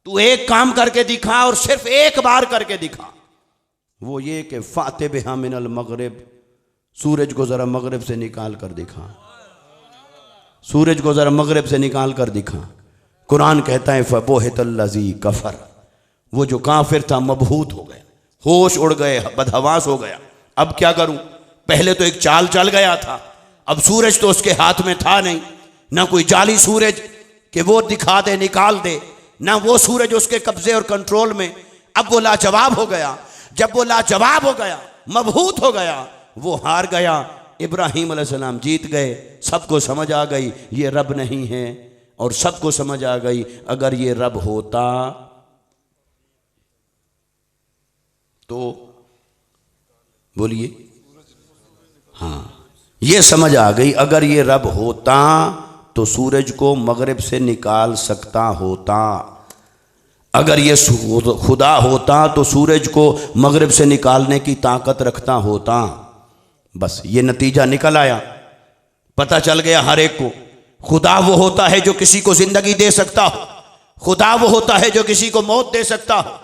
तू एक काम करके दिखा और सिर्फ एक बार करके दिखा, वो ये कि फाते बिहा मिनल मगरिब, सूरज को जरा मगरिब से निकाल कर दिखा, सूरज को जरा मगरिब से निकाल कर दिखा। कुरान कहता है फबोहितल्लज़ी कफर, वो जो काफिर था मबहूत हो गया, होश उड़ गए, बदहवास हो गया। अब क्या करूं? पहले तो एक चाल चल गया था, अब सूरज तो उसके हाथ में था नहीं, ना कोई जाली सूरज कि वो दिखा दे निकाल दे, ना वो सूरज उसके कब्जे और कंट्रोल में। अब वो लाजवाब हो गया। जब वो लाजवाब हो गया, मबहूत हो गया, वो हार गया। इब्राहीम अलैहिस्सलाम जीत गए। सबको समझ आ गई ये रब नहीं है, और सबको समझ आ गई अगर ये रब होता तो, बोलिए, हाँ ये समझ आ गई, अगर ये रब होता तो सूरज को मगरिब से निकाल सकता होता। अगर ये खुदा होता तो सूरज को मगरिब से निकालने की ताकत रखता होता। बस ये नतीजा निकल आया, पता चल गया हर एक को। खुदा वो होता है जो किसी को जिंदगी दे सकता हो, खुदा वो होता है जो किसी को मौत दे सकता हो,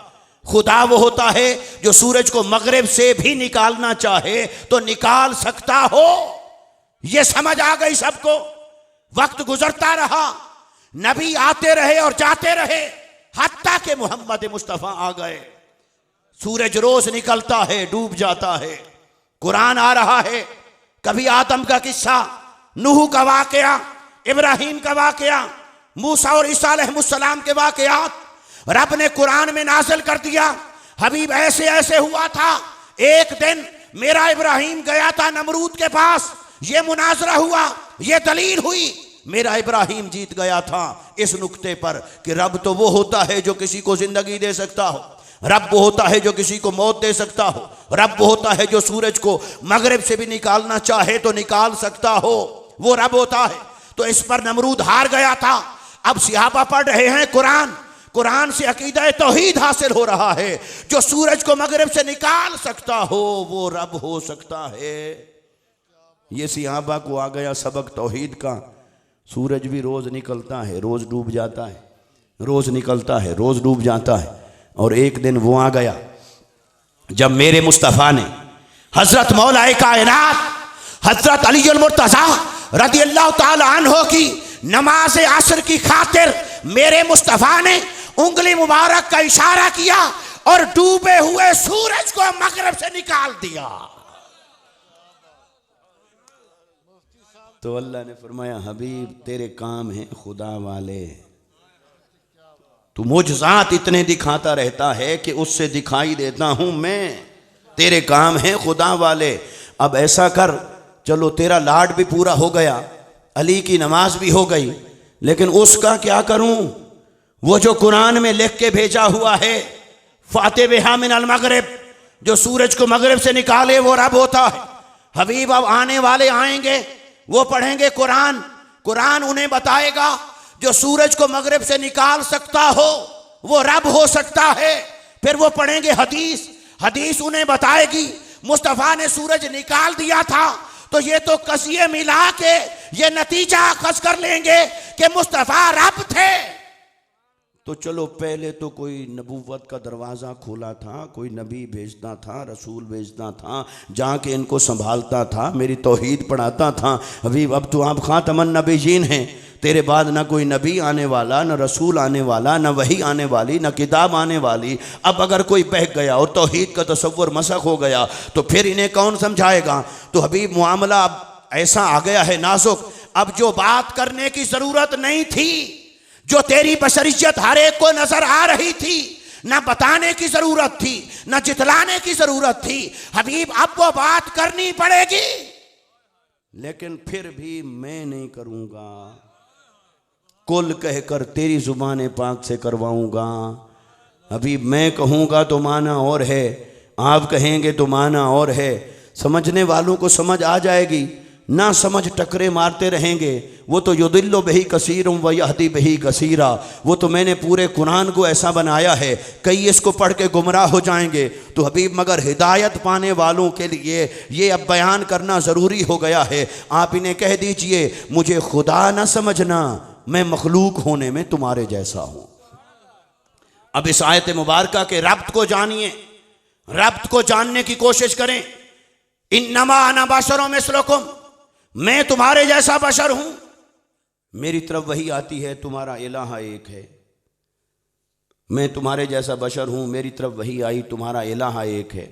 खुदा वो होता है जो सूरज को मगरिब से भी निकालना चाहे तो निकाल सकता हो। ये समझ आ गई सबको। वक्त गुजरता रहा, नबी आते रहे और जाते रहे, हत्ता के मोहम्मद मुस्तफ़ा आ गए। सूरज रोज निकलता है, डूब जाता है। कुरान आ रहा है, कभी आदम का किस्सा, नूह का वाकया, इब्राहीम का वाकया, मूसा और ईसा अलैहिस्सलाम के वाकयात रब ने कुरान में नाज़िल कर दिया। हबीब ऐसे ऐसे हुआ था। एक दिन मेरा इब्राहीम गया था नमरूद के पास, ये मुनाजरा हुआ, ये दलील हुई, मेरा इब्राहीम जीत गया था इस नुक्ते पर कि रब तो वो होता है जो किसी को जिंदगी दे सकता हो, रब वो होता है जो किसी को मौत दे सकता हो, रब वो होता है जो सूरज को मगरिब से भी निकालना चाहे तो निकाल सकता हो, वो रब होता है। तो इस पर नमरूद हार गया था। अब सिहाबा पढ़ रहे हैं कुरान, कुरान से अकीदा तौहीद हासिल हो रहा है। जो सूरज को मगरिब से निकाल सकता हो वो रब हो सकता है। ये सिहाबा को आ गया सबक तौहीद का। सूरज भी रोज निकलता है, रोज डूब जाता है, रोज निकलता है, रोज डूब जाता है। और एक दिन वो आ गया जब मेरे मुस्तफ़ा ने हजरत मौलाए कायनात हजरत अली मुर्तज़ा रज़ियल्लाहु ताला अन्हो की नमाज असर की खातिर मेरे मुस्तफ़ा ने उंगली मुबारक का इशारा किया और डूबे हुए सूरज को मगरिब से निकाल दिया। तो अल्लाह ने फरमाया हबीब तेरे काम हैं खुदा वाले, तू मुझजात इतने दिखाता रहता है कि उससे दिखाई देता हूं मैं, तेरे काम हैं खुदा वाले। अब ऐसा कर, चलो तेरा लाड भी पूरा हो गया, अली की नमाज भी हो गई, लेकिन उसका क्या करूं? वो जो कुरान में लिख के भेजा हुआ है फाते बिहा मिन अल मगरिब, जो सूरज को मगरिब से निकाले वो रब होता है। हबीब अब आने वाले आएंगे, वो पढ़ेंगे कुरान, कुरान उन्हें बताएगा जो सूरज को मगरिब से निकाल सकता हो वो रब हो सकता है। फिर वो पढ़ेंगे हदीस, हदीस उन्हें बताएगी मुस्तफ़ा ने सूरज निकाल दिया था। तो ये तो कसिए मिला के ये नतीजा खस कर लेंगे कि मुस्तफ़ा रब थे। तो चलो पहले तो कोई नबूवत का दरवाज़ा खोला था, कोई नबी भेजना था, रसूल भेजना था, जाके इनको संभालता था, मेरी तौहीद पढ़ाता था। हबीब अब तो आप खातमन नबीयीन हैं, तेरे बाद ना कोई नबी आने वाला, ना रसूल आने वाला, ना वही आने वाली, ना किताब आने वाली। अब अगर कोई बहक गया और तौहीद का तसव्वुर मसख हो गया तो फिर इन्हें कौन समझाएगा? तो हबीब मामला अब ऐसा आ गया है नाजुक, अब जो बात करने की ज़रूरत नहीं थी, जो तेरी बशरियत हर एक को नजर आ रही थी, ना बताने की जरूरत थी, ना जितलाने की जरूरत थी, हबीब अब वो बात करनी पड़ेगी। लेकिन फिर भी मैं नहीं करूंगा, कुल कहकर तेरी जुबान पाक से करवाऊंगा। हबीब मैं कहूंगा तो माना और है, आप कहेंगे तो माना और है। समझने वालों को समझ आ जाएगी, ना समझ टकरे मारते रहेंगे। वो तो युदिल्लु बिही कसीरम व यहदी बिही कसीरा, वो तो मैंने पूरे कुरान को ऐसा बनाया है, कई इसको पढ़ के गुमराह हो जाएंगे। तो हबीब मगर हिदायत पाने वालों के लिए ये अब बयान करना ज़रूरी हो गया है। आप इन्हें कह दीजिए मुझे खुदा ना समझना, मैं मखलूक होने में तुम्हारे जैसा हूँ। अब इस आयत मुबारका के रब्त को जानिए, रब्त को जानने की कोशिश करें। इन्नमा अना बशरुम मिस्लुकुम, मैं तुम्हारे जैसा बशर हूं, मेरी तरफ वही आती है तुम्हारा इलाहा एक है। मैं तुम्हारे जैसा बशर हूं, मेरी तरफ वही आई तुम्हारा इलाहा एक है।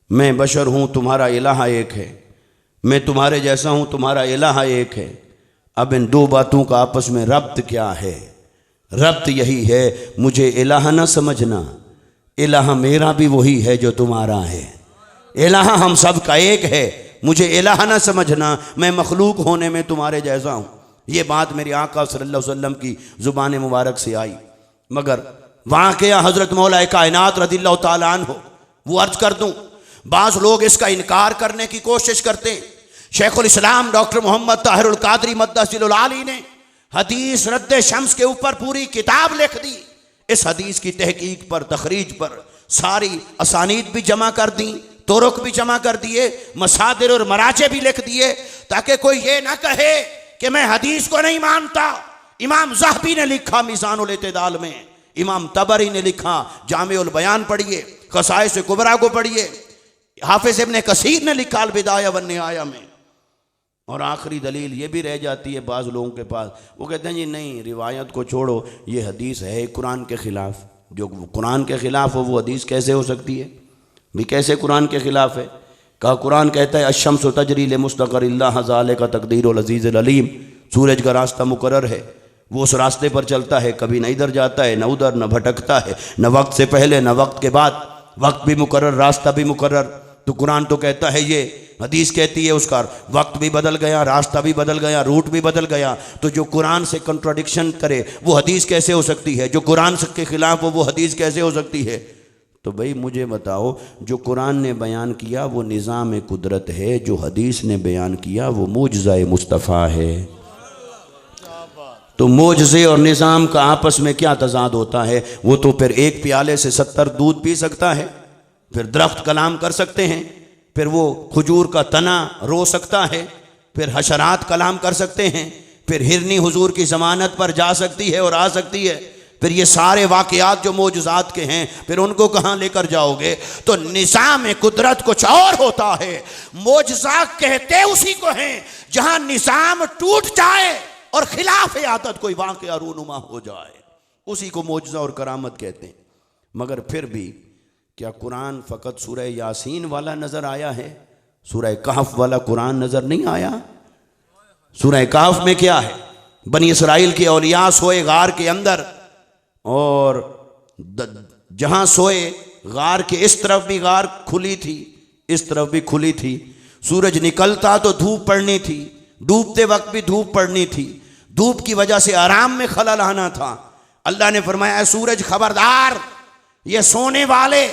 मैं बशर हूं, तुम्हारा इलाहा एक है। मैं तुम्हारे जैसा हूं, तुम्हारा इलाहा एक है। अब इन दो बातों का आपस में रब्त क्या है? रब्त यही है, मुझे इलाहा न समझना, इलाहा मेरा भी वही है जो तुम्हारा है। इलाहा हम सब का एक है, मुझे इलाहा न समझना, मैं मखलूक होने में तुम्हारे जैसा हूँ। ये बात मेरी आका सल्लल्लाहु अलैहि वसल्लम की ज़ुबान मुबारक से आई। मगर वाक़या हज़रत मौला कायनात रज़ियल्लाहु ताला अन्हु, वो अर्ज़ कर दूँ, बाज़ लोग इसका इनकार करने की कोशिश करते हैं। शेखुल इस्लाम डॉक्टर मोहम्मद ताहिरुल कादरी मद्दसिरुल आली ने हदीस रद्द शम्स के ऊपर पूरी किताब लिख दी। इस हदीस की तहकीक पर, तखरीज पर सारी असानीद भी जमा कर दी, तुरुक भी जमा कर दिए, मसादिर और मराजे भी लिख दिए, ताकि कोई ये ना कहे कि मैं हदीस को नहीं मानता। इमाम ज़हबी ने लिखा मीज़ानुल इत्तिदाल में, इमाम तबरी ने लिखा जामिउल बयान पढ़िए, क़साइस कुबरा को पढ़िए, हाफिज़ इब्न कसीर ने लिखा अल बिदाया वन निहाया में। और आखिरी दलील ये भी रह जाती है बाज़ लोगों के पास, वो कहते हैं जी नहीं, रिवायत को छोड़ो, ये हदीस है कुरान के ख़िलाफ़। जो कुरान के ख़िलाफ़ हो वो हदीस कैसे हो सकती है? भी कैसे कुरान के ख़िलाफ़ है? कहा कुरान कहता है अश्शम्सु तजरी लिमुस्तक़र्रिन लहा ज़ालिका तक़दीरुल अज़ीज़ुल अलीम, सूरज का रास्ता मुकर्रर है, वो उस रास्ते पर चलता है, कभी न इधर जाता है न उधर, न भटकता है, न वक्त से पहले न वक्त के बाद, वक्त भी मुकर्रर, रास्ता भी मुकर्रर। तो कुरान तो कहता है ये, हदीस कहती है उसका वक्त भी बदल गया, रास्ता भी बदल गया, रूट भी बदल गया। तो जो कुरान से कंट्राडिक्शन करे वो हदीस कैसे हो सकती है? जो कुरान के ख़िलाफ़ हो वो हदीस कैसे हो सकती है? तो भाई मुझे बताओ, जो कुरान ने बयान किया वो निज़ाम कुदरत है, जो हदीस ने बयान किया वो मुजज़ा मुस्तफ़ा है। तो मोजज़े और निज़ाम का आपस में क्या तज़ाद होता है? वो तो फिर एक प्याले से 70 दूध पी सकता है, फिर दरख्त कलाम कर सकते हैं, फिर वो खजूर का तना रो सकता है, फिर हशरात कलाम कर सकते हैं, फिर हिरनी हुजूर की ज़मानत पर जा सकती है और आ सकती है। फिर ये सारे वाक़यात जो मौजूज़ात के हैं, फिर उनको कहाँ लेकर जाओगे? तो निज़ाम कुदरत कुछ और होता है। मौजज़ा कहते उसी को हैं जहाँ निज़ाम टूट जाए और खिलाफ आदत कोई वाक़या रूनुमा हो जाए, उसी को मोजज़ा और करामत कहते हैं। मगर फिर भी क्या कुरान फ़कत सूरह यासीन वाला नज़र आया है? सूरह कहफ वाला कुरान नज़र नहीं आया? सूरह कहफ में क्या है? बनी इसराइल के औलिया सोए गार के अंदर, और जहां सोए गार के इस तरफ भी गार खुली थी, इस तरफ भी खुली थी। सूरज निकलता तो धूप पड़नी थी, डूबते वक्त भी धूप पड़नी थी। धूप की वजह से आराम में खलल आना था। अल्लाह ने फरमाया सूरज खबरदार, ये सोने वाले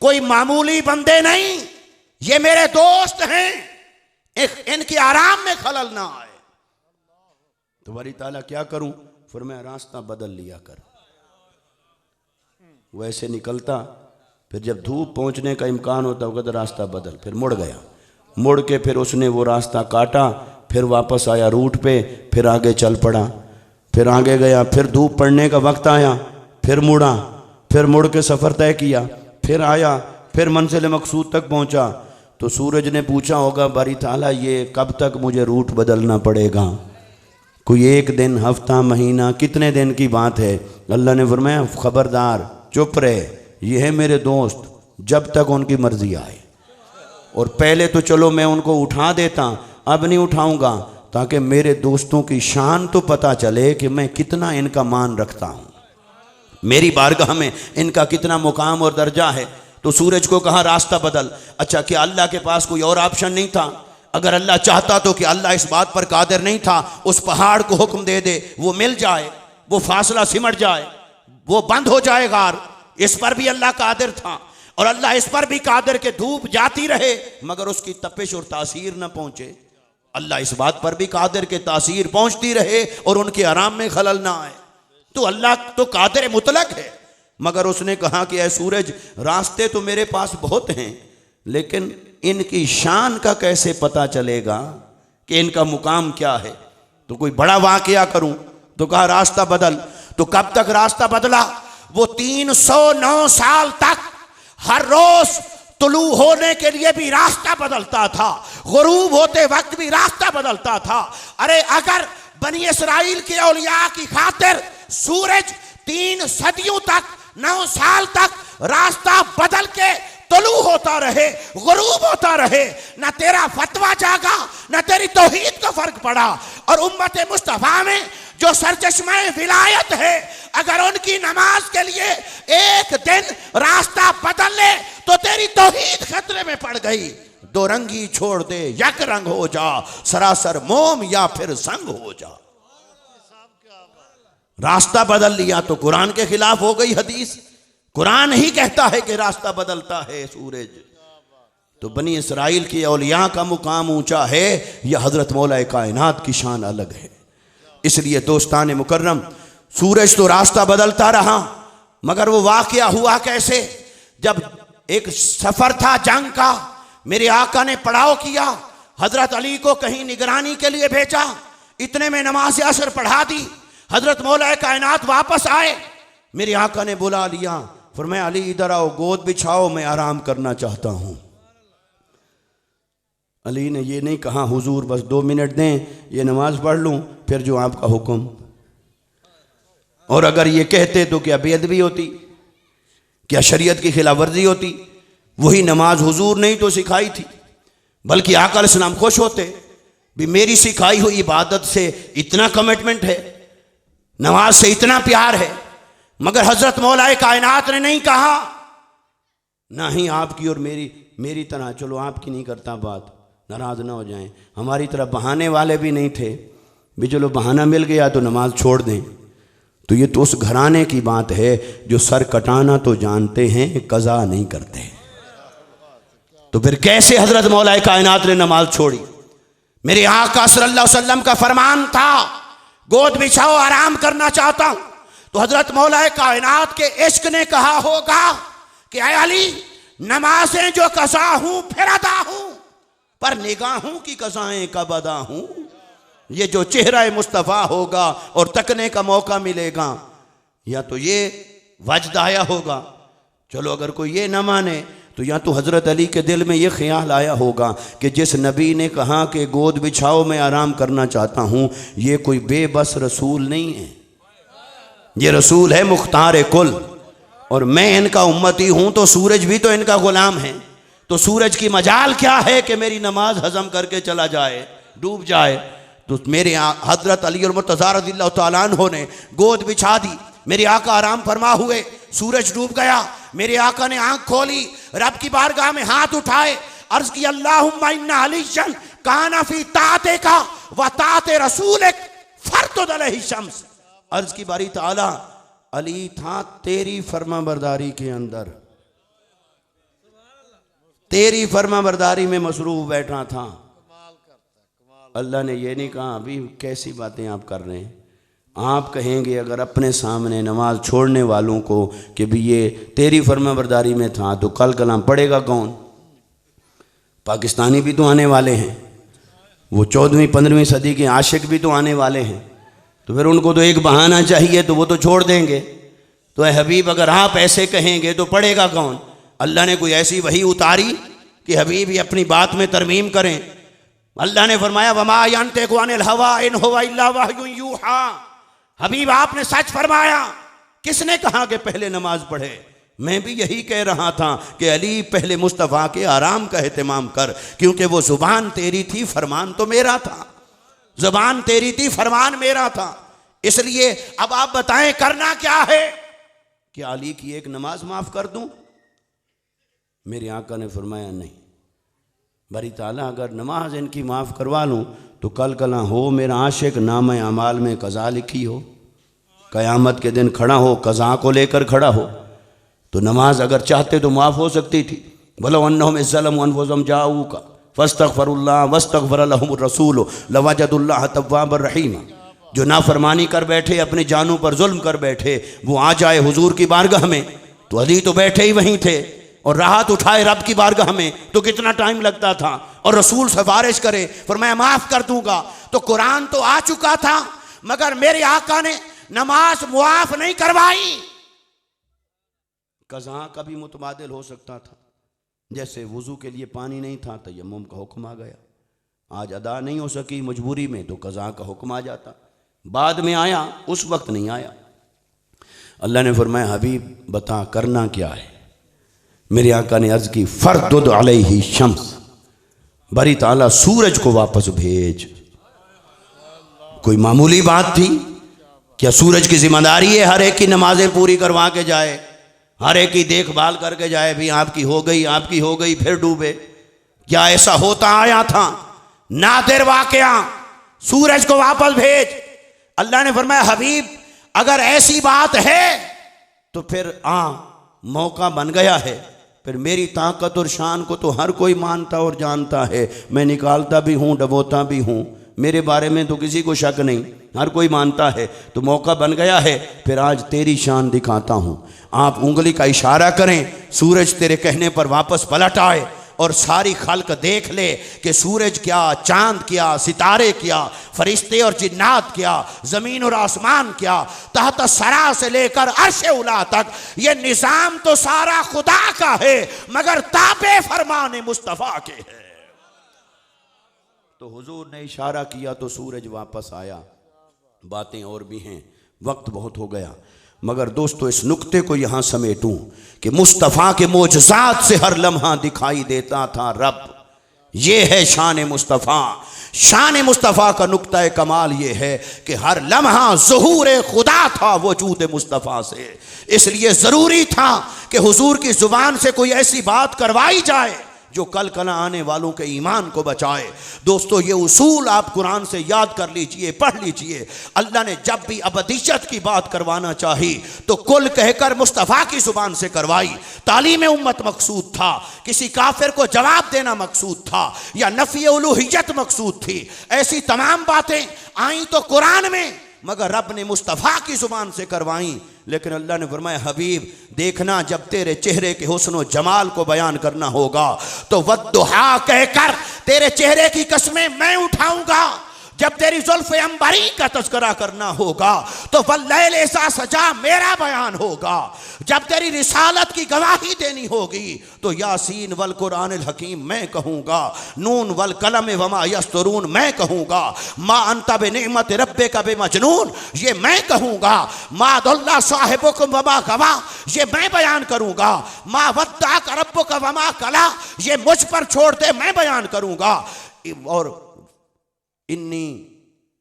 कोई मामूली बंदे नहीं, ये मेरे दोस्त हैं, इनके आराम में खलल ना आए। तो बारी ताला क्या करूं? फरमाया रास्ता बदल लिया कर। वैसे निकलता, फिर जब धूप पहुंचने का इम्कान होता होगा तो रास्ता बदल, फिर मुड़ गया, मुड़ के फिर उसने वो रास्ता काटा, फिर वापस आया रूट पे, फिर आगे चल पड़ा, फिर आगे गया, फिर धूप पड़ने का वक्त आया, फिर मुड़ा, फिर मुड़ के सफ़र तय किया, फिर आया, फिर मंजिल मकसूद तक पहुंचा। तो सूरज ने पूछा होगा बारी ताला ये कब तक मुझे रूट बदलना पड़ेगा? कोई एक दिन, हफ्ता, महीना, कितने दिन की बात है? अल्लाह ने फरमाया खबरदार, चुप रहे, ये है मेरे दोस्त, जब तक उनकी मर्जी आए। और पहले तो चलो मैं उनको उठा देता, अब नहीं उठाऊंगा, ताकि मेरे दोस्तों की शान तो पता चले कि मैं कितना इनका मान रखता हूँ, मेरी बारगाह में इनका कितना मुकाम और दर्जा है। तो सूरज को कहा रास्ता बदल। अच्छा, क्या अल्लाह के पास कोई और ऑप्शन नहीं था? अगर अल्लाह चाहता तो कि अल्लाह इस बात पर कादिर नहीं था उस पहाड़ को हुक्म दे दे, वो मिल जाए, वो फासला सिमट जाए, वो बंद हो जाए गार? इस पर भी अल्लाह कादिर था, और अल्लाह इस पर भी कादिर के धूप जाती रहे मगर उसकी तपिश और तासीर न पहुंचे। अल्लाह इस बात पर भी कादिर के तासीर पहुंचती रहे और उनके आराम में खलल ना आए। तो अल्लाह तो कादिर मुतलक है, मगर उसने कहा कि ऐ सूरज, रास्ते तो मेरे पास बहुत हैं, लेकिन इनकी शान का कैसे पता चलेगा कि इनका मुकाम क्या है? तो कोई बड़ा वाकया करूं? तो कहा रास्ता बदल। तो कब तक रास्ता बदला? वो 309 साल तक हर रोज तुलू होने के लिए भी रास्ता बदलता था, गुरूब होते वक्त भी रास्ता बदलता था। अरे अगर बनी इसराइल के औलिया की खातिर सूरज 3 सदियों तक, 9 साल तक रास्ता बदल के तुलू होता रहे, गुरूब होता रहे, ना तेरा फतवा जागा, ना तेरी तौहीद का फर्क पड़ा। और उम्मत मुस्तफा में जो सरचश्मा विलायत है, अगर उनकी नमाज के लिए एक दिन रास्ता बदल ले तो तेरी तौहीद खतरे में पड़ गई। दो रंगी छोड़ दे, यक रंग हो जा, सरासर मोम या फिर संग हो जा। रास्ता बदल लिया तो कुरान के खिलाफ हो गई हदीस। कुरान ही कहता है कि रास्ता बदलता है सूरज। तो बनी इसराइल के औलिया का मुकाम ऊंचा है, यह हजरत मौला कायनात की शान अलग है। इसलिए दोस्तान मुकर्रम, सूरज तो रास्ता बदलता रहा, मगर वो वाकया हुआ कैसे? जब एक सफर था जंग का, मेरे आका ने पड़ाव किया, हजरत अली को कहीं निगरानी के लिए भेजा, इतने में नमाज असर पढ़ा दी, हजरत मौला कायनात वापस आए, मेरे आका ने बुला लिया, फरमाया अली इधर आओ, गोद बिछाओ, मैं आराम करना चाहता हूं। अली ने ये नहीं कहा हुजूर बस 2 मिनट दें, ये नमाज पढ़ लूं, फिर जो आपका हुक्म। और अगर ये कहते तो क्या बेअदबी होती, क्या शरीयत की खिलाफ वर्जी होती? वही नमाज हुजूर ने ही तो सिखाई थी, बल्कि आका अलैहिस्सलाम खुश होते भी मेरी सिखाई हुई इबादत से इतना कमिटमेंट है, नमाज से इतना प्यार है। मगर हजरत मौला कायनात ने नहीं कहा, ना ही आपकी और मेरी तरह, चलो आपकी नहीं करता बात, नाराज ना हो जाएं, हमारी तरह बहाने वाले भी नहीं थे भी चलो बहाना मिल गया तो नमाज छोड़ दें। तो ये तो उस घराने की बात है जो सर कटाना तो जानते हैं, कज़ा नहीं करते। तो फिर कैसे हजरत मौला कायनात ने नमाज छोड़ी? मेरे आका सल्लल्लाहु अलैहि वसल्लम का फरमान था, गोद बिछाओ, आराम करना चाहता हूं। तो हजरत मौला कायनात के इश्क ने कहा होगा कि ऐ अली, नमाजें जो कज़ा हूं फिर अदा हूं, पर निगाहों की कज़ाएं कब अदा हूं? ये जो चेहरा मुस्तफ़ा होगा और तकने का मौका मिलेगा, या तो ये वजद आया होगा। चलो अगर कोई ये ना माने तो या तो हज़रत अली के दिल में ये ख्याल आया होगा कि जिस नबी ने कहा कि गोद बिछाओ मैं आराम करना चाहता हूँ, ये कोई बेबस रसूल नहीं है, ये रसूल है मुख्तार कुल, और मैं इनका उम्मती हूँ, तो सूरज भी तो इनका गुलाम है। तो सूरज की मजाल क्या है कि मेरी नमाज हजम करके चला जाए, डूब जाए। तो मेरे हजरत अली और मुर्तज़ा रज़ियल्लाहु तआला अन्हु ने गोद बिछा दी, मेरे आका आराम फरमा हुए, सूरज डूब गया, मेरे आका ने आंख खोली, रब की बारगाह में हाथ उठाए, अर्ज की अल्लाहुम्मा इन्ना अलीशन काना फी ताअतिका व ताअति रसूलिक फरतुद अलैहि शम्स। अर्ज की बारी ताला, अली था तेरी फरमाबरदारी के अंदर, तेरी फरमाबरदारी में मसरूफ बैठा था। अल्लाह ने ये नहीं कहा अभी कैसी बातें आप कर रहे हैं। आप कहेंगे अगर अपने सामने नमाज छोड़ने वालों को कि भी ये तेरी फरमाबरदारी में था, तो कल कलाम पड़ेगा कौन? पाकिस्तानी भी तो आने वाले हैं, वो 14वीं 15वीं सदी के आशिक भी तो आने वाले हैं, तो फिर उनको तो एक बहाना चाहिए, तो वो तो छोड़ देंगे। तो हबीब अगर आप ऐसे कहेंगे तो पढ़ेगा कौन? अल्लाह ने कोई ऐसी वही उतारी कि हबीब ही अपनी बात में तरमीम करें? अल्लाह ने फरमाया वमा यंतिकु अनिल हवा इन हुवा इल्ला वह्युन यूहा। हबीब आपने सच फरमाया। किसने कहा कि पहले नमाज पढ़े? मैं भी यही कह रहा था कि अली पहले मुस्तफ़ा के आराम का एहतमाम कर, क्योंकि वो जुबान तेरी थी, फरमान तो मेरा था। जुबान तेरी थी, फरमान मेरा था। इसलिए अब आप बताएं करना क्या है? कि अली की एक नमाज माफ कर दूं? मेरे आका ने फरमाया नहीं, बरी ताला अगर नमाज इनकी माफ़ करवा लूँ तो कल कला हो मेरा आशिक नाम अमाल में कज़ा लिखी हो, क़यामत के दिन खड़ा हो, कज़ा को लेकर खड़ा हो, तो नमाज अगर चाहते तो माफ़ हो सकती थी। भलो अन्नहुम इज़्ज़लमू अनफुसहुम जाऊका फस्तग़फिरुल्लाह वस्तग़फ़र लहुमुर रसूल लवजदुल्लाह तव्वाबर रहीमा। जो नाफरमानी कर बैठे, अपनी जानों पर जुल्म कर बैठे, वो आ जाए हुजूर की बारगाह में, तो अली तो बैठे ही वहीं थे, और राहत उठाए रब की बारगाह में तो कितना टाइम लगता था, और रसूल सिफारिश करे फरमाया माफ़ कर दूंगा। तो कुरान तो आ चुका था, मगर मेरे आका ने नमाज मुआफ नहीं करवाई। कज़ा का भी मुतबादिल हो सकता था, जैसे वुजू के लिए पानी नहीं था, तयम्मुम का हुक्म आ गया, आज अदा नहीं हो सकी मजबूरी में, तो कज़ा का हुक्म आ जाता, बाद में आया, उस वक्त नहीं आया। अल्लाह ने फरमाया हबीब बता करना क्या है? मेरे आका ने अर्ज की फरतुद अलैहि शम्स, बरी ताला सूरज को वापस भेज। कोई मामूली बात थी क्या? सूरज की जिम्मेदारी है हर एक की नमाजें पूरी करवा के जाए, हर एक की देखभाल करके जाए, भी आपकी हो गई, आपकी हो गई, फिर डूबे? क्या ऐसा होता आया था? नादिर वाकया, सूरज को वापस भेज। अल्लाह ने फरमाया हबीब अगर ऐसी बात है तो फिर मौका बन गया है, फिर मेरी ताकत और शान को तो हर कोई मानता और जानता है, मैं निकालता भी हूँ, डबोता भी हूँ, मेरे बारे में तो किसी को शक नहीं, हर कोई मानता है, तो मौका बन गया है, फिर आज तेरी शान दिखाता हूँ। आप उंगली का इशारा करें, सूरज तेरे कहने पर वापस पलट आए, और सारी खल्क देख ले कि सूरज क्या, चांद क्या, सितारे क्या, फरिश्ते और जिन्नात क्या, ज़मीन और आसमान क्या, तहत सरा से लेकर अर्श उला तक, ये निज़ाम तो सारा खुदा का है, मगर ताबे फरमाने मुस्तफ़ा के है। तो हुजूर ने इशारा किया तो सूरज वापस आया। बातें और भी हैं, वक्त बहुत हो गया, मगर दोस्तों इस नुक्ते को यहाँ समेटूं कि मुस्तफ़ा के मोजज़ात से हर लम्हा दिखाई देता था रब। ये है शान मुस्तफ़ा। शान मुस्तफ़ा का नुक्ता कमाल ये है कि हर लम्हा ज़ुहूर खुदा था वजूद मुस्तफ़ा से। इसलिए ज़रूरी था कि हुजूर की ज़ुबान से कोई ऐसी बात करवाई जाए जो कल कल आने वालों के ईमान को बचाए। दोस्तों ये उसूल आप कुरान से याद कर लीजिए, पढ़ लीजिए। अल्लाह ने जब भी अबदियत की बात करवाना चाही तो कुल कहकर मुस्तफ़ा की ज़ुबान से करवाई। तालीम उम्मत मकसूद था, किसी काफिर को जवाब देना मकसूद था, या नफ़ी उलूहियत मकसूद थी। ऐसी तमाम बातें आई तो कुरान में, मगर रब ने मुस्तफ़ा की ज़ुबान से करवाई। लेकिन अल्लाह ने फरमाया हबीब देखना, जब तेरे चेहरे के हुस्न और जमाल को बयान करना होगा तो वद्दुहा कहकर तेरे चेहरे की कसमें मैं उठाऊंगा। जब तेरी जुल्फ अंबरी का तज़किरा करना होगा तो वल्लैल इज़ा सजा मेरा बयान होगा। जब तेरी रिसालत की गवाही देनी होगी तो यासीन वल कुरानिल हकीम मैं कहूँगा, नून वल कलम वमा यस्तरून मैं कहूँगा, मा अंता बिनिअमत रब्बिका बिमजनून ये मैं कहूँगा, मा दल्ला साहिबुकुम वमा गवा ये मैं बयान करूँगा, मा वद्दाक रब्बुका वमा कला ये मुझ पर छोड़ दे मैं बयान करूँगा, और इन्नी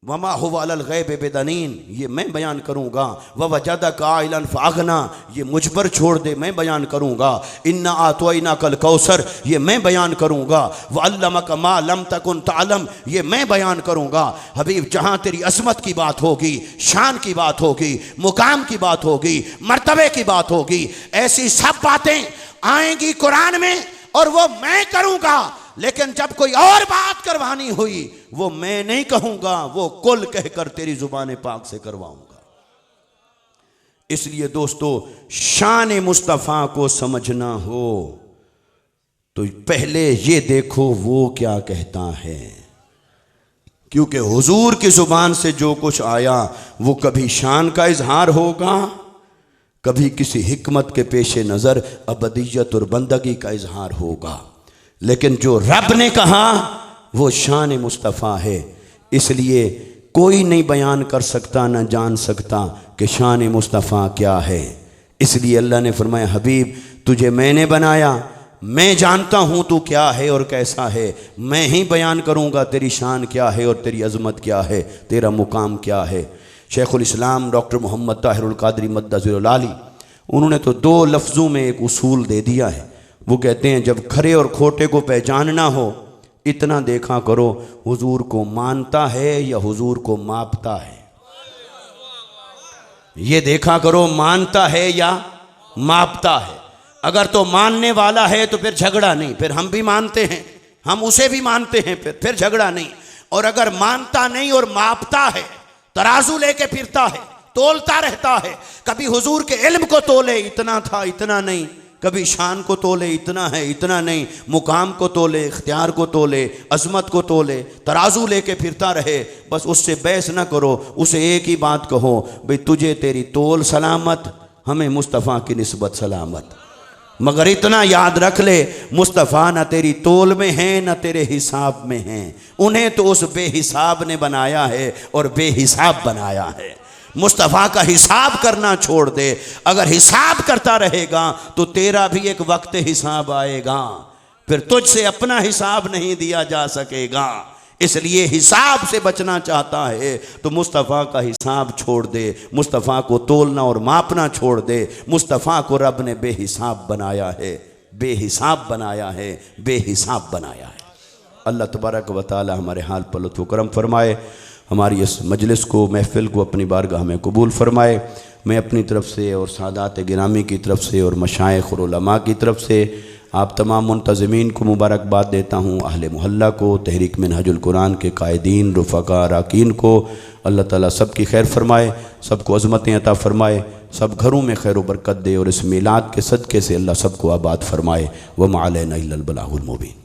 वमा हुवा अलल गैब बिदनीन ये मैं बयान करूँगा, व वजदका आइलन फागना ये मुझ पर छोड़ दे मैं बयान करूँगा, इन्ना आतवैना कल कौसर ये मैं बयान करूँगा, व अल्लमका मा लम तकुन तालम ये मैं बयान करूँगा। हबीब जहाँ तेरी अज़मत की बात होगी, शान की बात होगी, मुकाम की बात होगी, मर्तबे की बात होगी, ऐसी सब बातें आएंगी कुरान में और वो मैं करूँगा। लेकिन जब कोई और बात करवानी हुई वो मैं नहीं कहूंगा, वो कुल कहकर तेरी जुबान पाक से करवाऊंगा। इसलिए दोस्तों, शान मुस्तफ़ा को समझना हो तो पहले ये देखो वो क्या कहता है, क्योंकि हुजूर की जुबान से जो कुछ आया वो कभी शान का इजहार होगा, कभी किसी हिकमत के पेश नज़र अबदियत और बंदगी का इजहार होगा। लेकिन जो रब ने कहा वो शान मुस्तफ़ा है, इसलिए कोई नहीं बयान कर सकता न जान सकता कि शान मुस्तफ़ा क्या है। इसलिए अल्लाह ने फरमाया हबीब तुझे मैंने बनाया, मैं जानता हूँ तू क्या है और कैसा है, मैं ही बयान करूँगा तेरी शान क्या है और तेरी अज़मत क्या है, तेरा मुकाम क्या है। शेखुल इस्लाम डॉक्टर मोहम्मद ताहिरुल क़ादरी मद्दज़िरुल आली उन्होंने तो दो लफ्ज़ों में एक उसूल दे दिया है। वो कहते हैं जब खरे और खोटे को पहचानना हो इतना देखा करो हुजूर को मानता है या हुजूर को मापता है, ये देखा करो मानता है या मापता है। अगर तो मानने वाला है तो फिर झगड़ा नहीं, फिर हम भी मानते हैं, हम उसे भी मानते हैं, फिर झगड़ा नहीं। और अगर मानता नहीं और मापता है, तराजू लेके फिरता है, तोलता रहता है, कभी हुजूर के इल्म को तोले इतना था इतना नहीं, कभी शान को तोले इतना है इतना नहीं, मुकाम को तोले, इख्तियार को तोले, अज़मत को तोले, तराजू लेके फिरता रहे, बस उससे बहस ना करो, उसे एक ही बात कहो भाई तुझे तेरी तोल सलामत, हमें मुस्तफ़ा की निस्बत सलामत। मगर इतना याद रख ले मुस्तफ़ा न तेरी तोल में है न तेरे हिसाब में है, उन्हें तो उस बेहिसाब ने बनाया है और बेहिसाब बनाया है। मुस्तफ़ा का हिसाब करना छोड़ दे, अगर हिसाब करता रहेगा तो तेरा भी एक वक्त हिसाब आएगा, फिर तुझसे अपना हिसाब नहीं दिया जा सकेगा। इसलिए हिसाब से बचना चाहता है तो मुस्तफ़ा का हिसाब छोड़ दे, मुस्तफ़ा को तोलना और मापना छोड़ दे। मुस्तफ़ा को रब ने बेहिसाब बनाया है, बेहिसाब बनाया है, बेहिसाब बनाया है। अल्लाह तबारक व तआला हमारे हाल पर लुत्फ़ व करम फरमाए, हमारी इस मजलिस को, महफ़िल को अपनी बारगाह में कबूल फरमाए। मैं अपनी तरफ से और सादात गिरामी की तरफ से और मशाइख़ और उलमा की तरफ से आप तमाम मुंतज़मीन को मुबारकबाद देता हूँ, अहले मोहल्ला को, तहरीक मिनहाजुल कुरान के कायदीन, रुफ़क़ा, अराकीन को। अल्लाह ताला सब की खैर फरमाए, सबको अज़मतें अता फ़रमाए, सब घरों में खैर व बरकत दे और इस मीलाद के सदक़े से अल्लाह सबको आबाद फ़रमाए। व मा अलैना इल्लल बलागुल मुबीन।